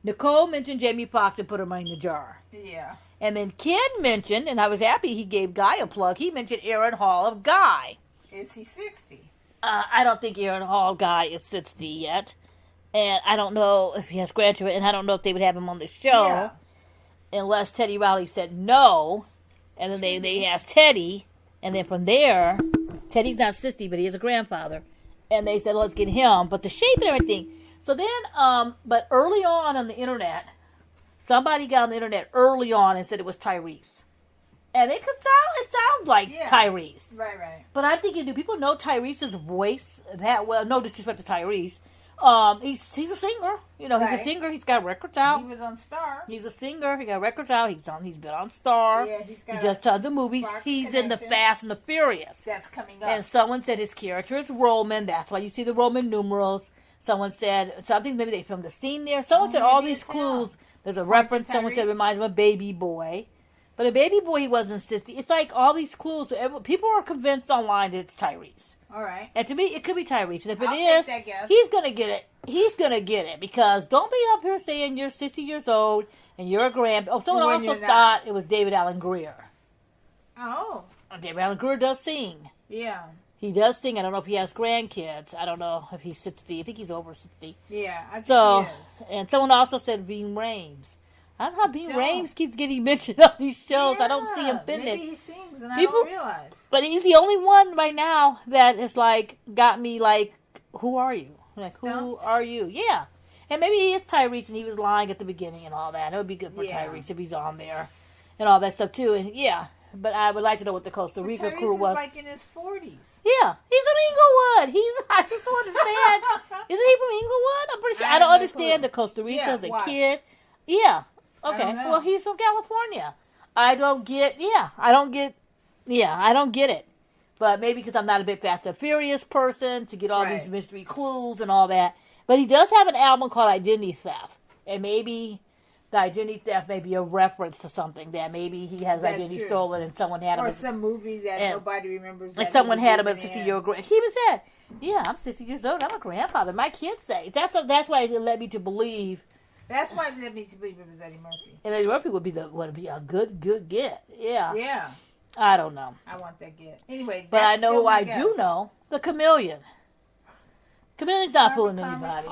Nicole mentioned Jamie Foxx and put her money in the jar. Yeah. And then Ken mentioned, and I was happy he gave Guy a plug, he mentioned Aaron Hall of Guy. Is he 60? I don't think Aaron Hall Guy is 60 yet. And I don't know if he has grandchildren, and I don't know if they would have him on the show. Unless Teddy Riley said no. And then they asked Teddy. And then from there, Teddy's not 60, but he is a grandfather. And they said, let's get him. But the shape and everything. So then, but early on the internet, somebody got on the internet early on and said it was Tyrese. And it sounds like Tyrese. Right. But I'm thinking, do people know Tyrese's voice that well? No disrespect to Tyrese. He's a singer. You know, he's a singer. He's got records out. He was on Star. He's a singer. He got records out. He's been on Star. Yeah, he does tons of movies. He's in the Fast and the Furious. That's coming up. And someone said his character is Roman. That's why you see the Roman numerals. Someone said something. Maybe they filmed a scene there. Someone said all these clues. There's a reference. Someone said it reminds him of Baby Boy. But a Baby Boy, he wasn't 60. It's like all these clues. So people are convinced online that it's Tyrese. All right. And to me, it could be Tyrese. And if I'll it is, take that guess. he's going to get it. He's going to get it. Because don't be up here saying you're 60 years old and you're a someone also thought it was David Allen Greer. Oh. David Allen Greer does sing. Yeah. He does sing. I don't know if he has grandkids. I don't know if he's 60. I think he's over 60. Yeah, I think he is. And someone also said Ving Rhames. I don't know how Ving Rhames keeps getting mentioned on these shows. I don't see him fitting it. Maybe he sings and I don't realize. But he's the only one right now that has got me who are you? Who are you? Yeah. And maybe he is Tyrese and he was lying at the beginning and all that. It would be good for Tyrese if he's on there and all that stuff too. And but I would like to know what the Costa Rica crew was. Tyrese is in his 40s. Yeah, he's from Inglewood. I just don't understand. Isn't he from Inglewood? I'm pretty sure. I don't understand the Costa Rica as a kid. Yeah. Okay. Well, he's from California. I don't get it. But maybe because I'm not a big Fast and Furious person to get all these mystery clues and all that. But he does have an album called Identity Theft. And maybe the identity theft may be a reference to something that maybe he has identity stolen and someone had him. Or some movie that nobody remembers. And someone had him as a 60-year-old grandfather. He was said, I'm 60 years old. I'm a grandfather. My kids say. That's why it led me to believe. That's why it led me to believe it was Eddie Murphy. And Eddie Murphy would be a good get. Yeah. Yeah. I don't know. I want that get. Anyway, but I know who I do know. The Chameleon. Chameleon's not fooling anybody.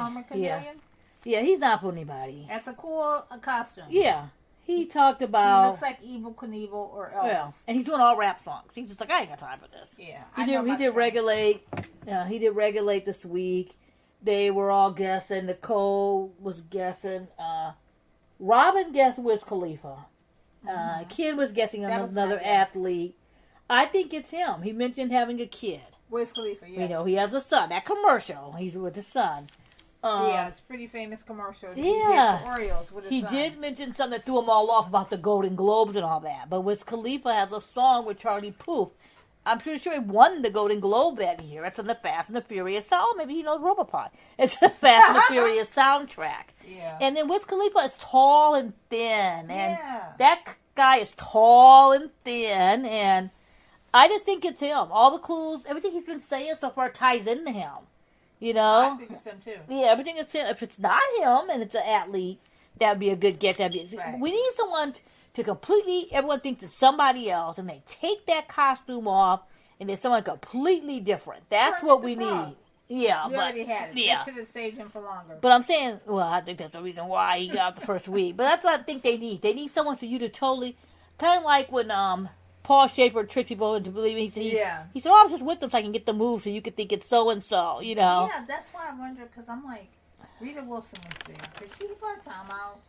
Yeah, he's not fooling anybody. That's a cool costume. Yeah. He talked about... He looks like Evel Knievel or Elvis. Yeah. And he's doing all rap songs. He's just like, I ain't got time for this. Yeah. He did Regulate. He did Regulate this week. They were all guessing. Nicole was guessing. Robin guessed Wiz Khalifa. Ken was guessing another athlete. I think it's him. He mentioned having a kid. Wiz Khalifa, yes. He has a son. That commercial, he's with his son. It's a pretty famous commercial. Yeah. The Orioles with his son. Did mention something that threw them all off about the Golden Globes and all that. But Wiz Khalifa has a song with Charlie Puth. I'm pretty sure he won the Golden Globe that year. It's in the Fast and the Furious. Oh, maybe he knows Robopod. It's the Fast and the Furious soundtrack. Yeah. And then Wiz Khalifa is tall and thin. And that guy is tall and thin. And I just think it's him. All the clues, everything he's been saying so far ties into him. You know? I think it's him too. Yeah, everything is him. If it's not him and it's an athlete, that would be a good guess. Right. We need someone to completely, everyone thinks it's somebody else, and they take that costume off, and it's someone completely different. That's what we need. Yeah, we already had it. Yeah. They should have saved him for longer. But I'm saying, well, I think that's the reason why he got the first week. But that's what I think they need. They need someone for you to totally, kind of like when Paul Schaefer tricked people into believing. He said, he said, oh, I was just with them so I can get the move so you could think it's so-and-so, you know. Yeah, that's why I wonder, because I'm like, Rita Wilson was there. Did she put time out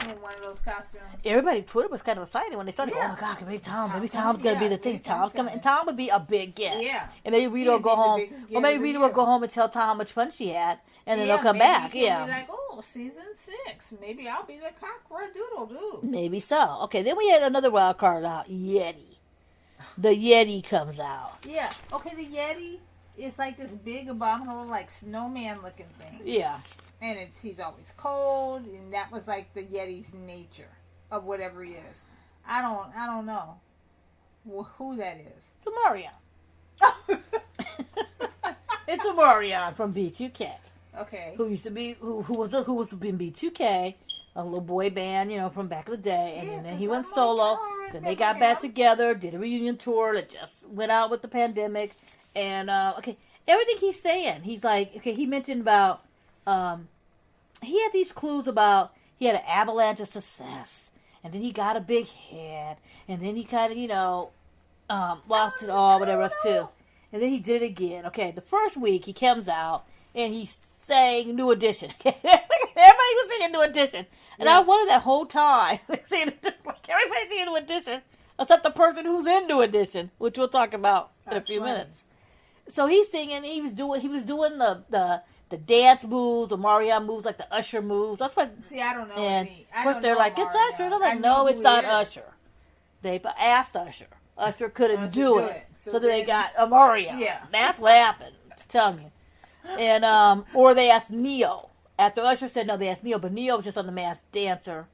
in one of those costumes? Everybody, Twitter was kind of excited when they started. Oh my God, maybe Tom's gonna be the thing. Tom's coming, and Tom would be a big get. Yeah, and maybe Rita will go home, or maybe Rita will go home and tell Tom how much fun she had, and then they'll come back. Yeah, be like, oh, season 6, maybe I'll be the cock-a-doodle-do. Maybe so. Okay, then we had another wild card out. Yeti. The Yeti comes out. Yeah. Okay, the Yeti is like this big abominable, like snowman-looking thing. Yeah. And he's always cold, and that was like the Yeti's nature of whatever he is. I don't know who that is. It's Omarion. It's Omarion from B2K. Okay. Who used to be who was in B2K, a little boy band, you know, from back in the day, and then he went solo. Then they got back together, did a reunion tour that just went out with the pandemic, and everything he's saying, he's like, he mentioned about. He had these clues about he had an avalanche of success, and then he got a big head, and then he kind of, you know, lost it all, whatever else too. And then he did it again. Okay, the first week he comes out, and he sang New Edition. Everybody was singing New Edition. And I wondered that whole time, everybody's singing New Edition, except the person who's in New Edition, which we'll talk about in a few minutes. So he's singing, he was doing the dance moves, the Omarion moves, like the Usher moves. That's what. See, I don't know. And of course they're like, it's Usher. They're like, no, it's not Usher. They asked Usher. Usher couldn't do it. So then they got Omarion. Yeah. That's what happened. I'm telling you. And, or they asked Neo. After Usher said no, they asked Neo, but Neo was just on the Masked Singer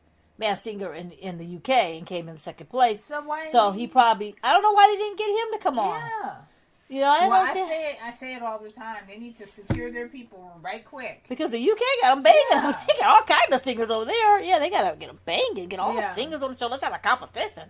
in the UK and came in second place. So he probably, I don't know why they didn't get him to come on. Yeah. You know, I say it all the time. They need to secure their people right quick. Because the UK got them banging. Yeah. They got all kinds of singers over there. Yeah, they got to get them banging. Get all the singers on the show. Let's have a competition.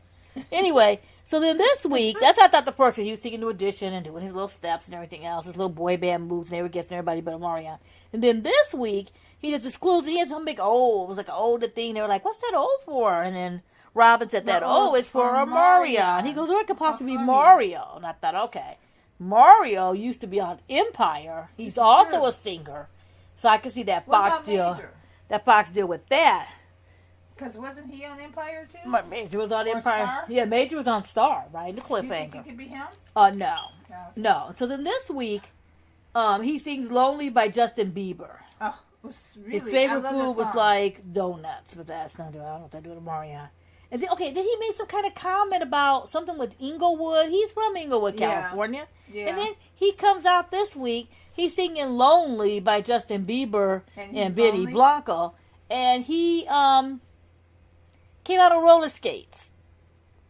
Anyway, so then this week, that's how I thought the first week. He was singing New Edition and doing his little steps and everything else. His little boy band moves and everybody gets everybody but Omarion. And then this week, he just disclosed he had some big O. It was like an older thing. They were like, what's that O for? And then Robin said that O is for Omarion. He goes, or it could possibly be Mario. And I thought, okay. Mario used to be on Empire. He's also a singer. So I can see that Fox deal. That Fox deal with that. Because wasn't he on Empire too? Major was on Empire. Star? Yeah, Major was on Star, right? The cliffhanger. You think it could be him? No. So then this week, he sings "Lonely" by Justin Bieber. Oh, really? His favorite food was like donuts, but that's not doing. I don't know what they do to Mario. And then, then he made some kind of comment about something with Inglewood. He's from Inglewood, California. Yeah. And then he comes out this week. He's singing "Lonely" by Justin Bieber and Benny Blanco. And he came out on roller skates.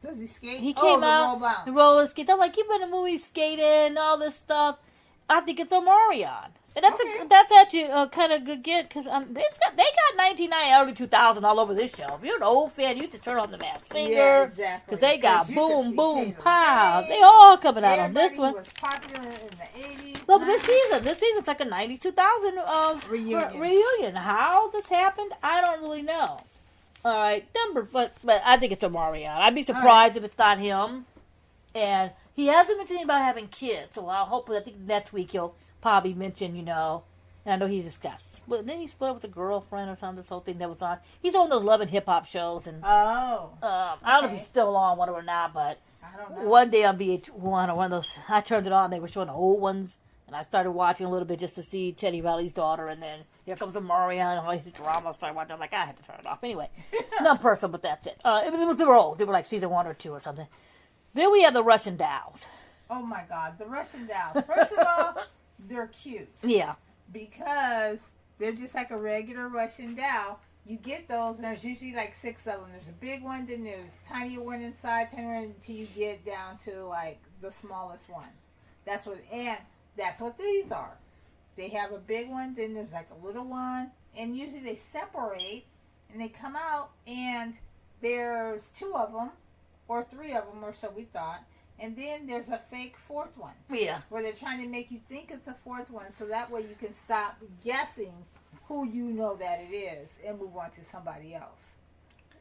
Does he skate? He came out on roller skates. I'm like, you've been in the movie skating, all this stuff. I think it's Omarion. And that's actually a kind of good get because they got 1990, early 2000 all over this show. If you're an old fan, you just turn on the Masked Singer. Yeah, exactly. Because they got boom, boom, pow. They all coming out on this one. Was popular in the 80s. Well, this season's like a 90s, 2000 reunion. How this happened, I don't really know. All right, but I think it's Omarion. I'd be surprised if it's not him. And he hasn't mentioned anything about having kids, so I think next week he'll probably mention, and I know he's just got split. Then he split up with a girlfriend or something. This whole thing that was on. He's on those Love and Hip Hop shows, and I don't know if he's still on one or not. But I don't know. One day on VH1 or one of those, I turned it on. They were showing the old ones, and I started watching a little bit just to see Teddy Riley's daughter, and then here comes Omarion and all his drama. I started watching. I'm like, I had to turn it off anyway. Not personal, but that's it. They were old. They were like season 1 or 2 or something. Then we have the Russian dolls. Oh my God, the Russian dolls. First of all, they're cute. Yeah. Because they're just like a regular Russian doll. You get those, and there's usually like 6 of them. There's a big one, then there's tinier one inside, tinier one until you get down to like the smallest one. That's what these are. They have a big one, then there's like a little one, and usually they separate, and they come out, and there's 2 of them, or 3 of them, or so we thought. And then there's a fake 4th one. Yeah. Where they're trying to make you think it's a 4th one, so that way you can stop guessing who you know that it is and move on to somebody else.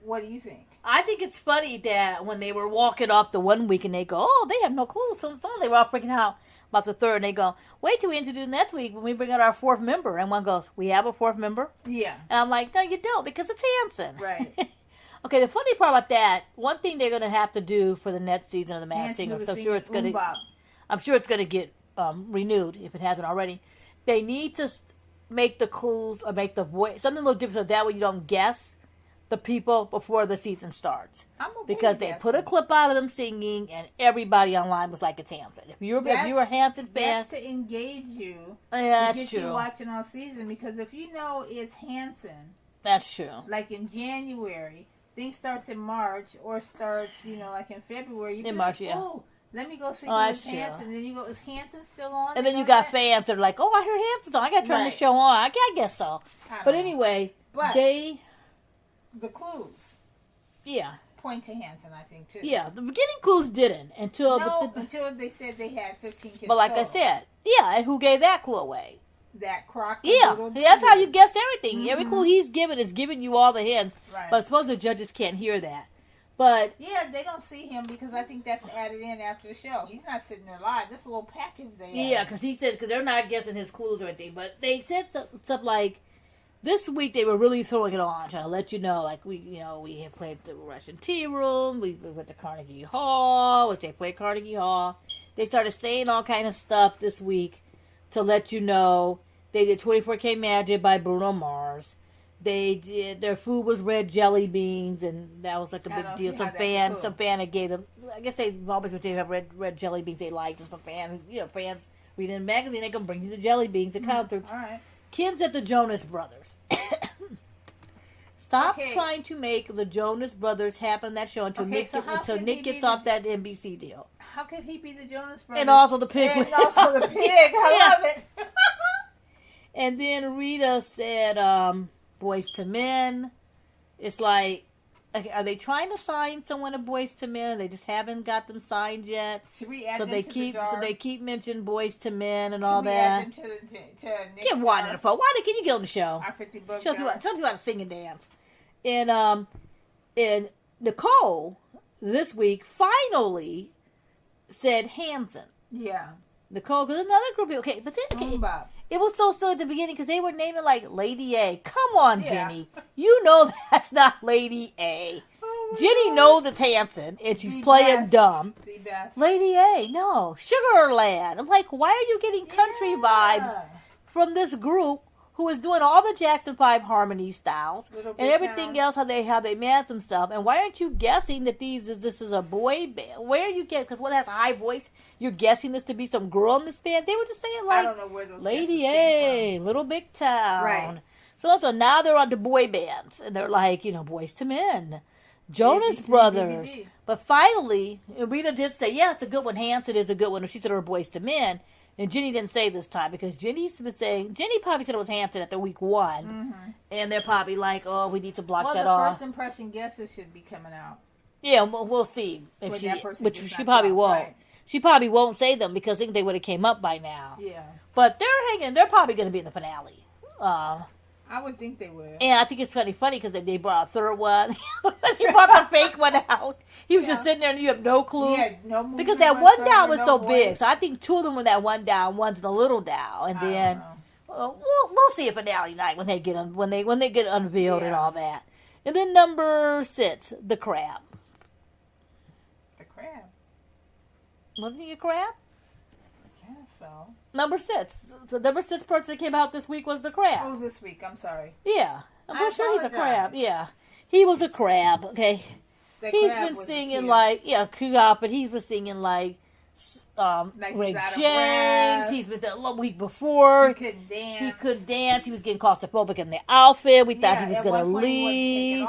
What do you think? I think it's funny that when they were walking off the one week and they go, oh, they have no clue. So they were all freaking out about the 3rd. And they go, wait till we introduce next week when we bring out our 4th member. And one goes, we have a 4th member? Yeah. And I'm like, no, you don't, because it's Hanson. Right. Okay, the funny part about that, one thing they're going to have to do for the next season of The Masked Singer, so I'm sure it's going to get renewed if it hasn't already. They need to make the clues or make the voice something a little different, so that way you don't guess the people before the season starts. Because they put a clip out of them singing, and everybody online was like, it's Hanson. If you're a Hanson fan, that's to engage you, to get you watching all season. Because if you know it's Hanson, that's true. Like in January. Thing starts in March or starts, like in February. In March, like, yeah. Oh, let me go see who's Hanson. And then you go, is Hanson still on? And then you got fans that are like, oh, I heard Hanson's on. I got to turn the show on. I guess so. But anyway, the clues. Yeah. Point to Hanson, I think, too. Yeah, the beginning clues didn't until they said they had 15 kids. But like total. I said, and who gave that clue away? That croc. Yeah, that's how you guess everything. Mm-hmm. Every clue he's given is giving you all the hints. Right. But I suppose the judges can't hear that. But yeah, they don't see him because I think that's added in after the show. He's not sitting there live. That's a little package they added. Yeah, because he said, because they're not guessing his clues or anything. But they said stuff like, this week they were really throwing it on, trying to let you know, like, we had played the Russian Tea Room, we went to Carnegie Hall, which they played Carnegie Hall. They started saying all kind of stuff this week to let you know. They did 24K Magic by Bruno Mars. They did, their food was red jelly beans, and that was like a big deal. Some fan that gave them, I guess they always would have red jelly beans they liked, and some fans reading a magazine, they can bring you the jelly beans and concerts. All right. Kids at the Jonas Brothers. Stop trying to make the Jonas Brothers happen on that show until Nick gets off that NBC deal. How could he be the Jonas Brothers? And also the pig. I love it. And then Rita said, Boys to Men. It's like, are they trying to sign someone to Boys to Men? They just haven't got them signed yet. Should we add so them they to keep the jar? So they keep mentioning Boys to Men and Should all we that. Add them to Get Wanda the phone. Wanda, can you get on the show? Our 50 book Tell you how to sing and dance. And Nicole this week finally said Hanson. Yeah. Nicole, because another group of people. Okay, but then it was so silly at the beginning because they were naming like Lady A. Come on, Jenny. You know that's not Lady A. Jenny knows it's Hanson, and she's playing dumb. The best. Lady A, no. Sugarland. I'm like, why are you getting country vibes from this group who is doing all the Jackson 5 harmony styles and everything else, how they manage themselves? And why aren't you guessing that this is a boy band? Where are you getting, because one has a high voice, you're guessing this to be some girl in this band? They were just saying like, I don't know where those Lady A, Little Big Town. Right. So now they're on to boy bands, and they're like, Boys to Men. Jonas Brothers. DVD. But finally, Rita did say, yeah, it's a good one. Hanson is a good one. She said her Boys to Men. And Jenny didn't say this time because Jenny probably said it was Hanson at the week 1. Mm-hmm. And they're probably like, oh, we need to block that off. off. Well, the first impression guesses should be coming out. Yeah, we'll see. If she probably won't. Right. She probably won't say them because I think they would have came up by now. Yeah. But they're probably going to be in the finale. I would think they would. And I think it's funny because they brought a third one. He brought the fake one out. He was just sitting there and you have no clue. Yeah, no movement. Because that one down was so big. So I think 2 of them were that one down, one's the little down. And then we'll see a finale night when they get unveiled and all that. And then number 6, the crab. The crab. Wasn't he a crab? I guess so. Number 6. The number 6 person that came out this week was the crab. Oh, this week. I'm sorry. Yeah. I'm pretty sure he's a crab. Yeah. He was a crab, okay? he's been singing like but he's been singing like Ray James. He's been the week before. He couldn't dance. He was getting claustrophobic in the outfit. We thought he was going to leave.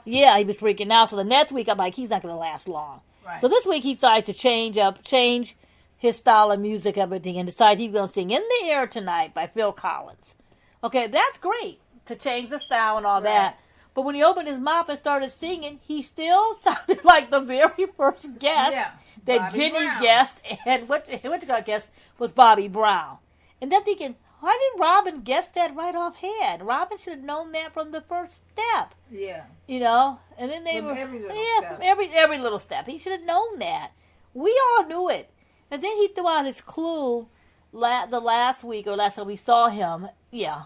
Yeah, he was freaking out. So the next week, I'm like, he's not going to last long. Right. So this week, he decides to change his style of music, everything, and decide he's going to sing "In the Air Tonight" by Phil Collins. Okay, that's great to change the style and all that. But when he opened his mouth and started singing, he still sounded like the very first guest that Bobby Jenny Brown guessed, and what you got guessed was Bobby Brown. And then thinking, why did Robin guess that right offhand? Robin should have known that from the first step. Yeah. You know? And then they every little step. Every little step. He should have known that. We all knew it. And then he threw out his clue the last week or last time we saw him,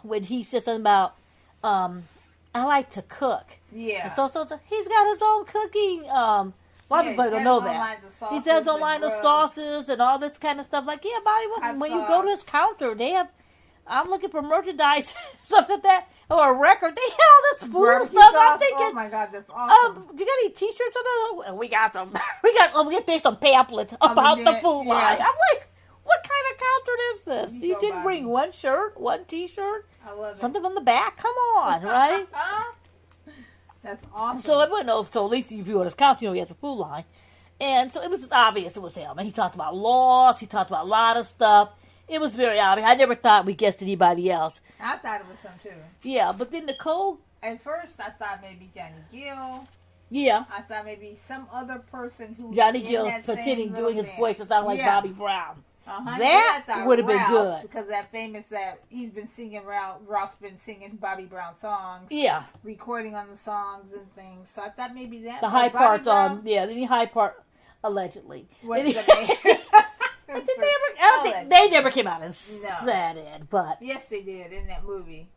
when he said something about, I like to cook. Yeah. And so he's got his own cooking. A lot of people don't know that. He says online the sauces and all this kind of stuff. Like, Bobby, when you go to his counter, they have, I'm looking for merchandise, something like that, or a record. They have all this food and stuff. I'm thinking, oh my God, that's awesome. Do you got any t-shirts on that? We got some. we got some pamphlets about the food line. I'm like, what kind of counter is this? You didn't bring one shirt, one t-shirt? I love it. Something from the back? Come on, right? That's awesome. So everyone knows, so at least if you go to his counter, he has a food line. And so it was obvious it was him. And he talked about loss. He talked about a lot of stuff. It was very obvious. I never thought we guessed anybody else. I thought it was him, too. Yeah, but then Nicole... At first, I thought maybe Johnny Gill. Yeah. I thought maybe some other person who... Johnny Gill pretending, doing his voice to sound like Bobby Brown. That would have been good. Because that famous that he's been singing, Ralph's been singing Bobby Brown songs. Yeah. Recording on the songs and things. So I thought maybe that. The high part's on, the high part, allegedly. They never came out and said it, but. Yes, they did in that movie.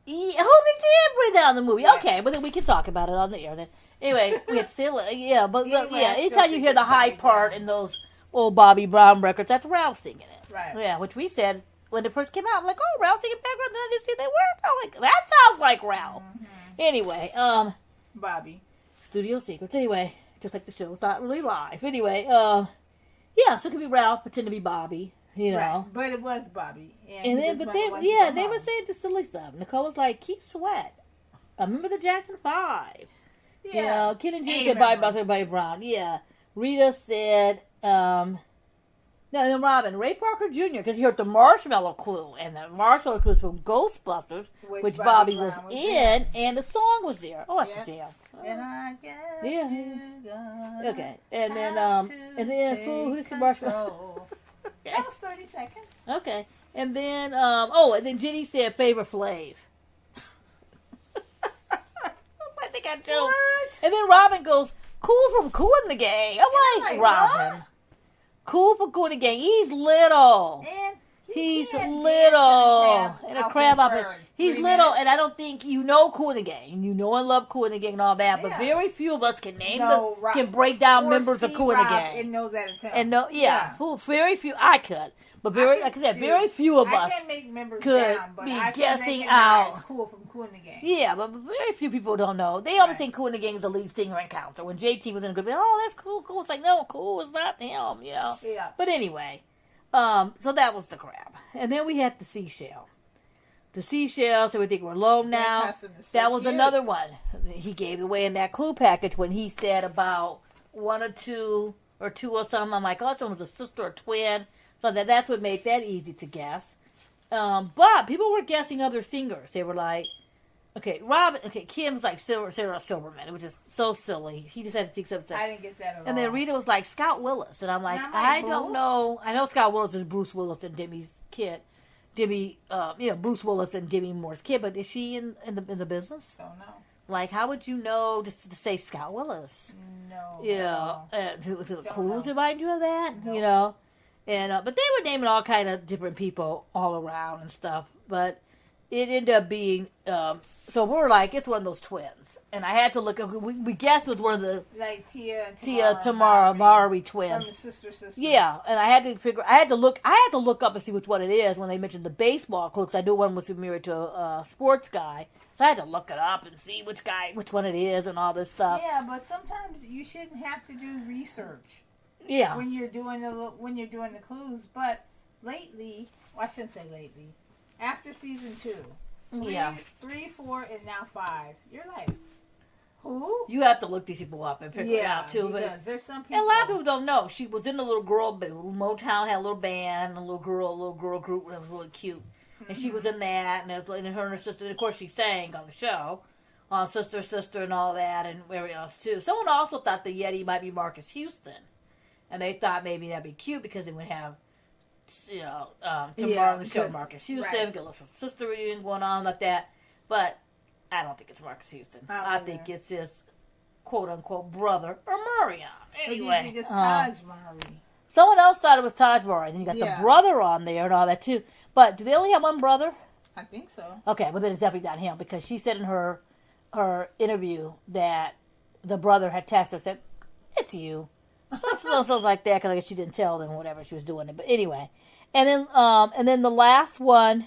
They did bring that on the movie. Yeah. Okay, but then we can talk about it on the air then. Anyway, it's still, anytime you hear the high part in those old Bobby Brown records, that's Ralph singing it. Right. Yeah, which we said when it first came out. I'm like, oh, Ralph singing background. Then I didn't see they were. I'm like, that sounds like Ralph. Mm-hmm. Anyway, Bobby. Studio Secrets. Anyway, just like the show, it's not really live. Anyway, so it could be Ralph, pretend to be Bobby, you know. Right. But it was Bobby. They were saying the silly stuff. Nicole was like, keep sweat. I remember the Jackson 5. Yeah. You know, Kid and Jim said Bobby Brown. Yeah. Rita said, then Robin, Ray Parker Jr., because he heard the marshmallow clue, and the marshmallow clue was from Ghostbusters, which Bobby was in, and the song was there. Oh, that's the jam. And I guess okay. And then who did marshmallow? That was 30 seconds. Okay. And then, and then Jenny said favorite Flav. I think I joked. What? And then Robin goes, cool from Cool in the Gang. I'm like, Robin. What? Cool from Cool in the Gang. He's little. Man, he's little. And a crab up it. He's little, and I don't think you know Cool in the Gang. You know and love Cool in the Gang and all that, but very few of us can can break down members of Cool in the Gang. And know that it's him. And very few. I could. But very few of us could be guessing out. Cool from Cool in the Gang. Yeah, but very few people don't know. They always think Cool in the Gang is the lead singer and counselor. When JT was in a group, that's cool. It's like, no, Cool is not him, you know. Yeah. But anyway, so that was the crab. And then we had the Seashell. The Seashell, so we think we're alone now. That was another one. He gave away in that clue package when he said about one or two or something. I'm like, someone's a sister or twin. So that's what made that easy to guess. But people were guessing other singers. They were like, Kim's like Sarah Silverman, which is so silly. He just had to think something. I didn't get that at all. And then Rita was like, Scott Willis. And I'm like, I don't know. I know Scott Willis is Bruce Willis and Demi's kid. Bruce Willis and Demi Moore's kid, but is she in the business? Don't know. Like, how would you know just to say Scott Willis? No. Yeah. Clues remind you of that? No. You know? And but they were naming all kind of different people all around and stuff. But it ended up being, so we were like, it's one of those twins. And I had to look up, we guessed it was one of the... Like Tia, Tamara, Mari twins. From the sister. Yeah, and I had to look up and see which one it is when they mentioned the baseball clue, because I knew one was married to a sports guy. So I had to look it up and see which one it is and all this stuff. Yeah, but sometimes you shouldn't have to do research. Yeah. When you're doing the clues, but lately, well, I shouldn't say lately. After season 2, 3, 4, and now 5, you're like, who? You have to look these people up and figure it out too. Because there's some people. And a lot of people don't know. She was in the little girl band. Motown had a little band, a little girl group that was really cute. Mm-hmm. And she was in that, and her and her sister. And of course, she sang on the show, on Sister, and all that, and everything else too. Someone also thought the Yeti might be Marcus Houston, and they thought maybe that'd be cute because they would have, tomorrow on the show, Marcus Houston, get a little sister reunion going on like that. But I don't think it's Marcus Houston. I think it's his quote unquote brother or Marion. Anyway, or do you think it's Taj Mari? Someone else thought it was Taj Mari. Then you got the brother on there and all that too. But do they only have one brother? I think so. Okay, well then it's definitely not him, because she said in her interview that the brother had texted her and said, "It's you." So like that, because I guess she didn't tell them whatever she was doing it. But anyway, and then the last one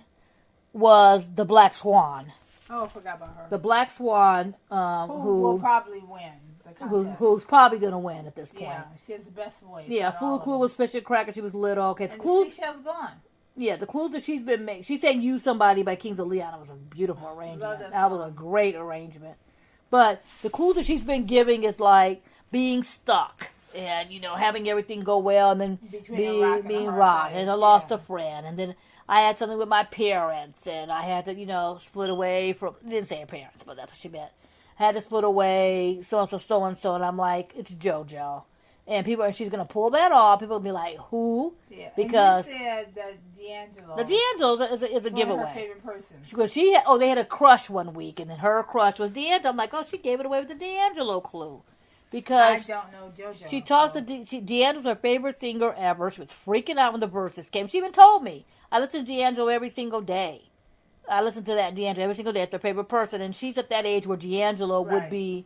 was the Black Swan. Oh, I forgot about her. The Black Swan, who will probably win the contest. Who's probably going to win at this point. Yeah, she has the best voice. Yeah, Clue was Fisher Cracker. She was little. Okay, and the Seashell's gone. Yeah, the clues that she's been making. She sang "You Somebody" by Kings of Leon. It was a beautiful arrangement. That was a great arrangement. But the clues that she's been giving is like being stuck and, having everything go well, and then being rocked. And I lost a friend. And then I had something with my parents, and I had to, split away from, didn't say her parents, but that's what she meant. I had to split away, so-and-so, and I'm like, it's JoJo. And she's going to pull that off. People will be like, who? Yeah. Because and you said that D'Angelo. The D'Angelo is a giveaway. One of her favorite persons. Because they had a crush one week, and then her crush was D'Angelo. I'm like, oh, she gave it away with the D'Angelo clue. Because I don't know JoJo. She talks to D'Angelo's her favorite singer ever. She was freaking out when the verses came. She even told me, I listen to D'Angelo every single day. I listen to that D'Angelo every single day. It's her favorite person. And she's at that age where D'Angelo would be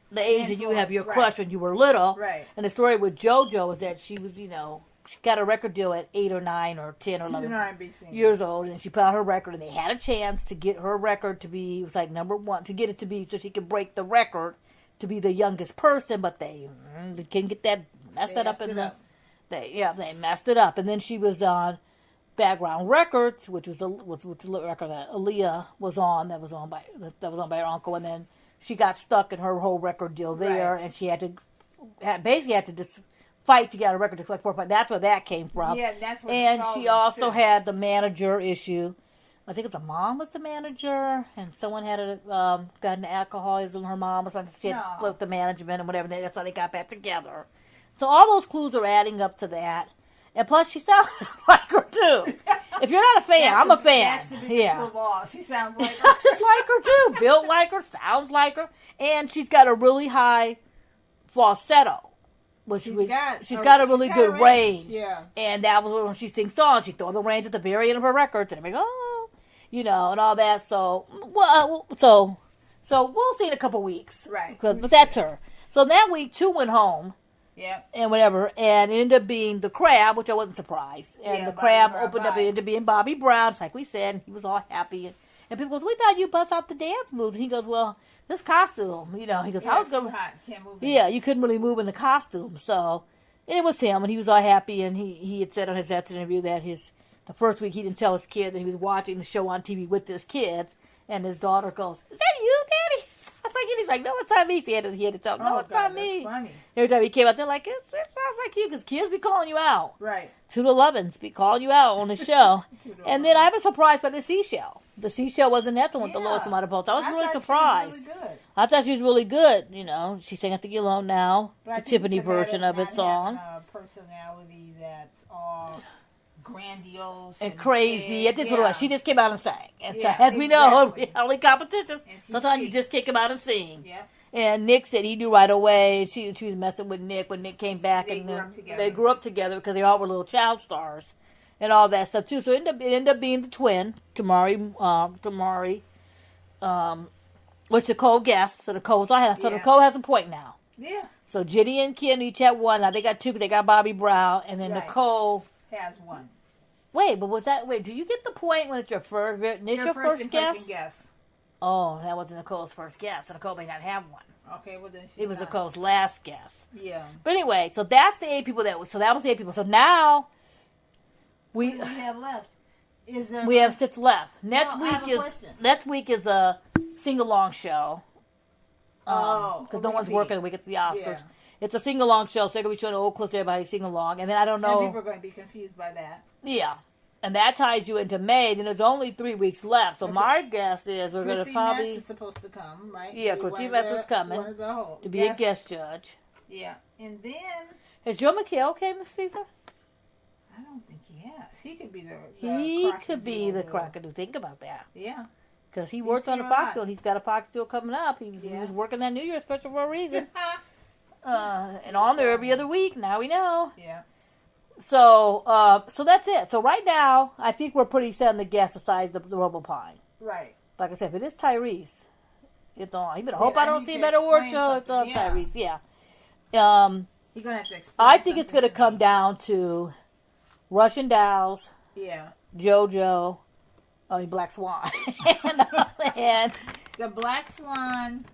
the age that you have your crush when you were little. Right. And the story with JoJo is that she was, she got a record deal at 8 or 9 or 10 or 11 years old. And she put out her record, and they had a chance to get her record to be, it was like number 1, to get it to be so she could break the record to be the youngest person, but they couldn't get that, messed that up. They messed it up. And then she was on Background Records, which was the record that Aaliyah was on, that was on by her uncle, and then she got stuck in her whole record deal there, and she had to just fight to get a record to collect 4 points. That's where that came from. Yeah, that's what. And she also had the manager issue. I think the mom was the manager, and someone had got into alcoholism. Her mom or something. She had to split the management and whatever. That's how they got back together. So all those clues are adding up to that. And plus, she sounds like her too. If you're not a fan, I'm a fan. That's the biggest clue of all. She sounds like her. Just like her too. Built like her, sounds like her, and she's got a really high falsetto. She's got a really good range. Yeah. And that was when she sings songs. She throw the range at the very end of her records, and everybody and all that. So we'll see in a couple weeks. Right. But that's her. So that week, 2 went home. Yeah. And whatever. And it ended up being the Crab, which I wasn't surprised. And the Crab opened up, it ended up being Bobby Brown, just like we said. And he was all happy. And people goes, we thought you bust out the dance moves. And he goes, well, this costume, he goes, I was going to. Yeah, you couldn't really move in the costume. So, and it was him. And he was all happy. And he had said on his exit interview that the first week he didn't tell his kid that he was watching the show on TV with his kids, and his daughter goes, "Is that you, Daddy?" He's like, "No, it's not me." So he had to tell him, "No, it's not me." That's funny. Every time he came out, they're like, "It sounds like you," because kids be calling you out. Right. 2-11s be calling you out on the show. And then I was surprised by the Seashell. The Seashell wasn't that the one with the lowest amount of votes. I was really surprised. She was really good. I thought she was really good. She sang "I Think You're Alone Now," the Tiffany version of his song. A personality that's all grandiose and crazy. That's what it was. She just came out and sang. And so, as we know, only competitions, sometimes you just can't come out and sing. Yeah. And Nick said he knew right away. She was messing with Nick when Nick came back, they grew up together. They grew up together because they all were little child stars. and all that stuff too. So it ended up being the twin, Tamari, which Nicole guessed. So Nicole has a point now. Yeah. So Jenny and Ken each have one. Now they got two because they got Bobby Brown, and then Nicole has one. Wait, do you get the point when it's your first guess? Oh, that wasn't Nicole's first guess. So Nicole may not have one. Okay, well then it was Nicole's last guess. Yeah. But anyway, so that's the 8 people that was the 8 people. So now what do we have left? We have 6 left. Next week is a sing-along show. Because no one's working the week at the Oscars. Yeah. It's a sing-along show, so they're going to be showing old clips, everybody sing-along. And then I don't know. And people are going to be confused by that. Yeah. And that ties you into May, and there's only 3 weeks left. So my guess is we're going to probably... Metz is supposed to come, right? Yeah, Chrissy Metz is coming to be a guest judge. Yeah. And then... Has Joe McHale came this season? I don't think he has. He could be the cock-a-doodle-do. Think about that. Yeah. Because he works on a Fox deal, and he's got a Fox deal coming up. He was working that New Year's special for a reason. And on there every other week. Now we know. Yeah. So that's it. So right now, I think we're pretty set on the guess besides the RoboPine. Right. Like I said, if it is Tyrese, it's on. You better hope I don't see a better award show. It's on Tyrese. Yeah. You're gonna have to explain. I think it's gonna come down to Russian Dolls. Yeah. JoJo. Black Swan. and the Black Swan,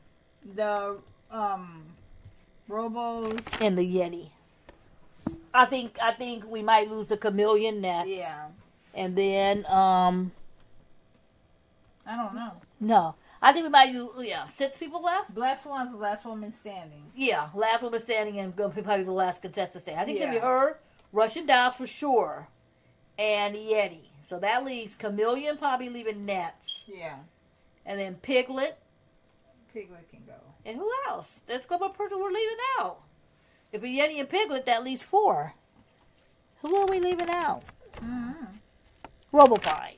the Robos, and the Yeti. I think we might lose the Chameleon next. Yeah. And then I don't know. No. I think we might do 6 people left. Black Swan's the last woman standing. Yeah, last woman standing and going to be probably the last contestant standing. I think it's going to be her, Russian Dolls for sure, and Yeti. So that leaves Chameleon probably leaving Nets. Yeah. And then Piglet. Piglet can go. And who else? That's a person we're leaving out. If it's Yeti and Piglet, that leaves 4. Who are we leaving out? Mm-hmm. RoboPine.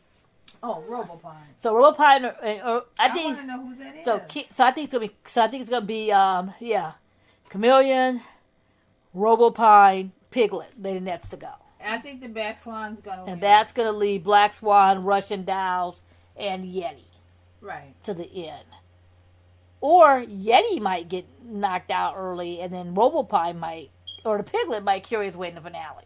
Oh, RoboPine. So RoboPine, I want to know who that is. So I think it's gonna be Chameleon, RoboPine, Piglet. They're the next to go. I think the Black Swan's gonna win. And that's gonna leave Black Swan, Russian Dolls, and Yeti. Right. To the end. Or Yeti might get knocked out early, and then RoboPine might, or the Piglet might carry his way in the finale.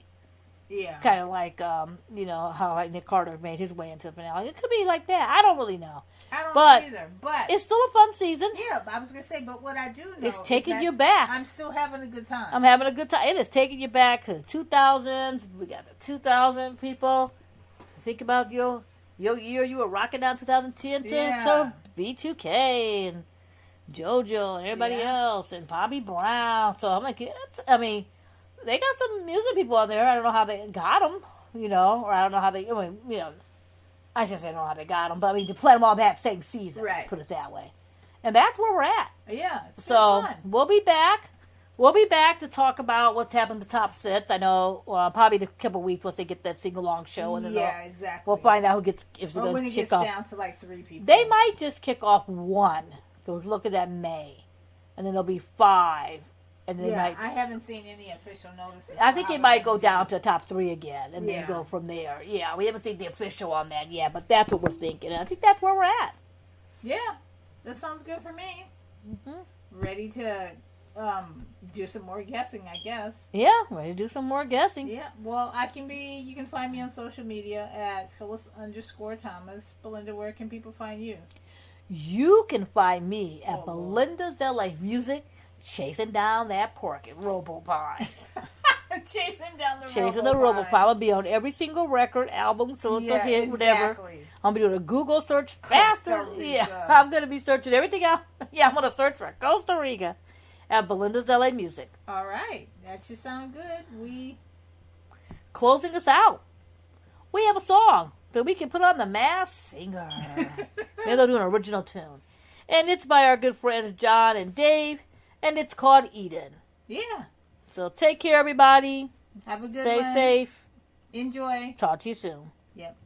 Yeah. Kind of like, how Nick Carter made his way into the finale. It could be like that. I don't really know. I don't know either. But it's still a fun season. Yeah, I was going to say, but what I do know it's taking you back. I'm still having a good time. I'm having a good time. It is taking you back to the 2000s. We got the 2000 people. Think about your year. You were rocking down 2010 to B2K and JoJo and everybody else and Bobby Brown. So I'm like, they got some music people on there. I don't know how they got them, or I don't know how they, I should say I don't know how they got them, but to play them all that same season, right? Put it that way. And that's where we're at. Yeah. So we'll be back. We'll be back to talk about what's happened to top sets. I know probably in a couple of weeks once they get that sing-along show. And then exactly. We'll find out if they're going to kick off. When it gets down to like 3 people. They might just kick off 1. So we're looking at May. And then there'll be 5. And then I haven't seen any official notices. I think it might go down to top 3 again and then go from there. Yeah, we haven't seen the official on that yet, but that's what we're thinking. And I think that's where we're at. Yeah, that sounds good for me. Mm-hmm. Ready to do some more guessing, I guess. Yeah, ready to do some more guessing. Yeah, well, you can find me on social media at Phyllis_Thomas. Belinda, where can people find you? You can find me at Belinda's LA Music. Chasing down that pork at RoboPine. Chasing down the RoboPine. I'll be on every single record, album, so it's a hit, whatever. I'll be doing a Google search faster. Yeah, I'm going to be searching everything out. Yeah, I'm going to search for Costa Rica at Belinda's LA Music. All right. That should sound good. Closing us out. We have a song that we can put on the Masked Singer. They're doing an original tune. And it's by our good friends John and Dave. And it's called Eden. Yeah. So take care, everybody. Have a good one. Stay safe. Enjoy. Talk to you soon. Yep.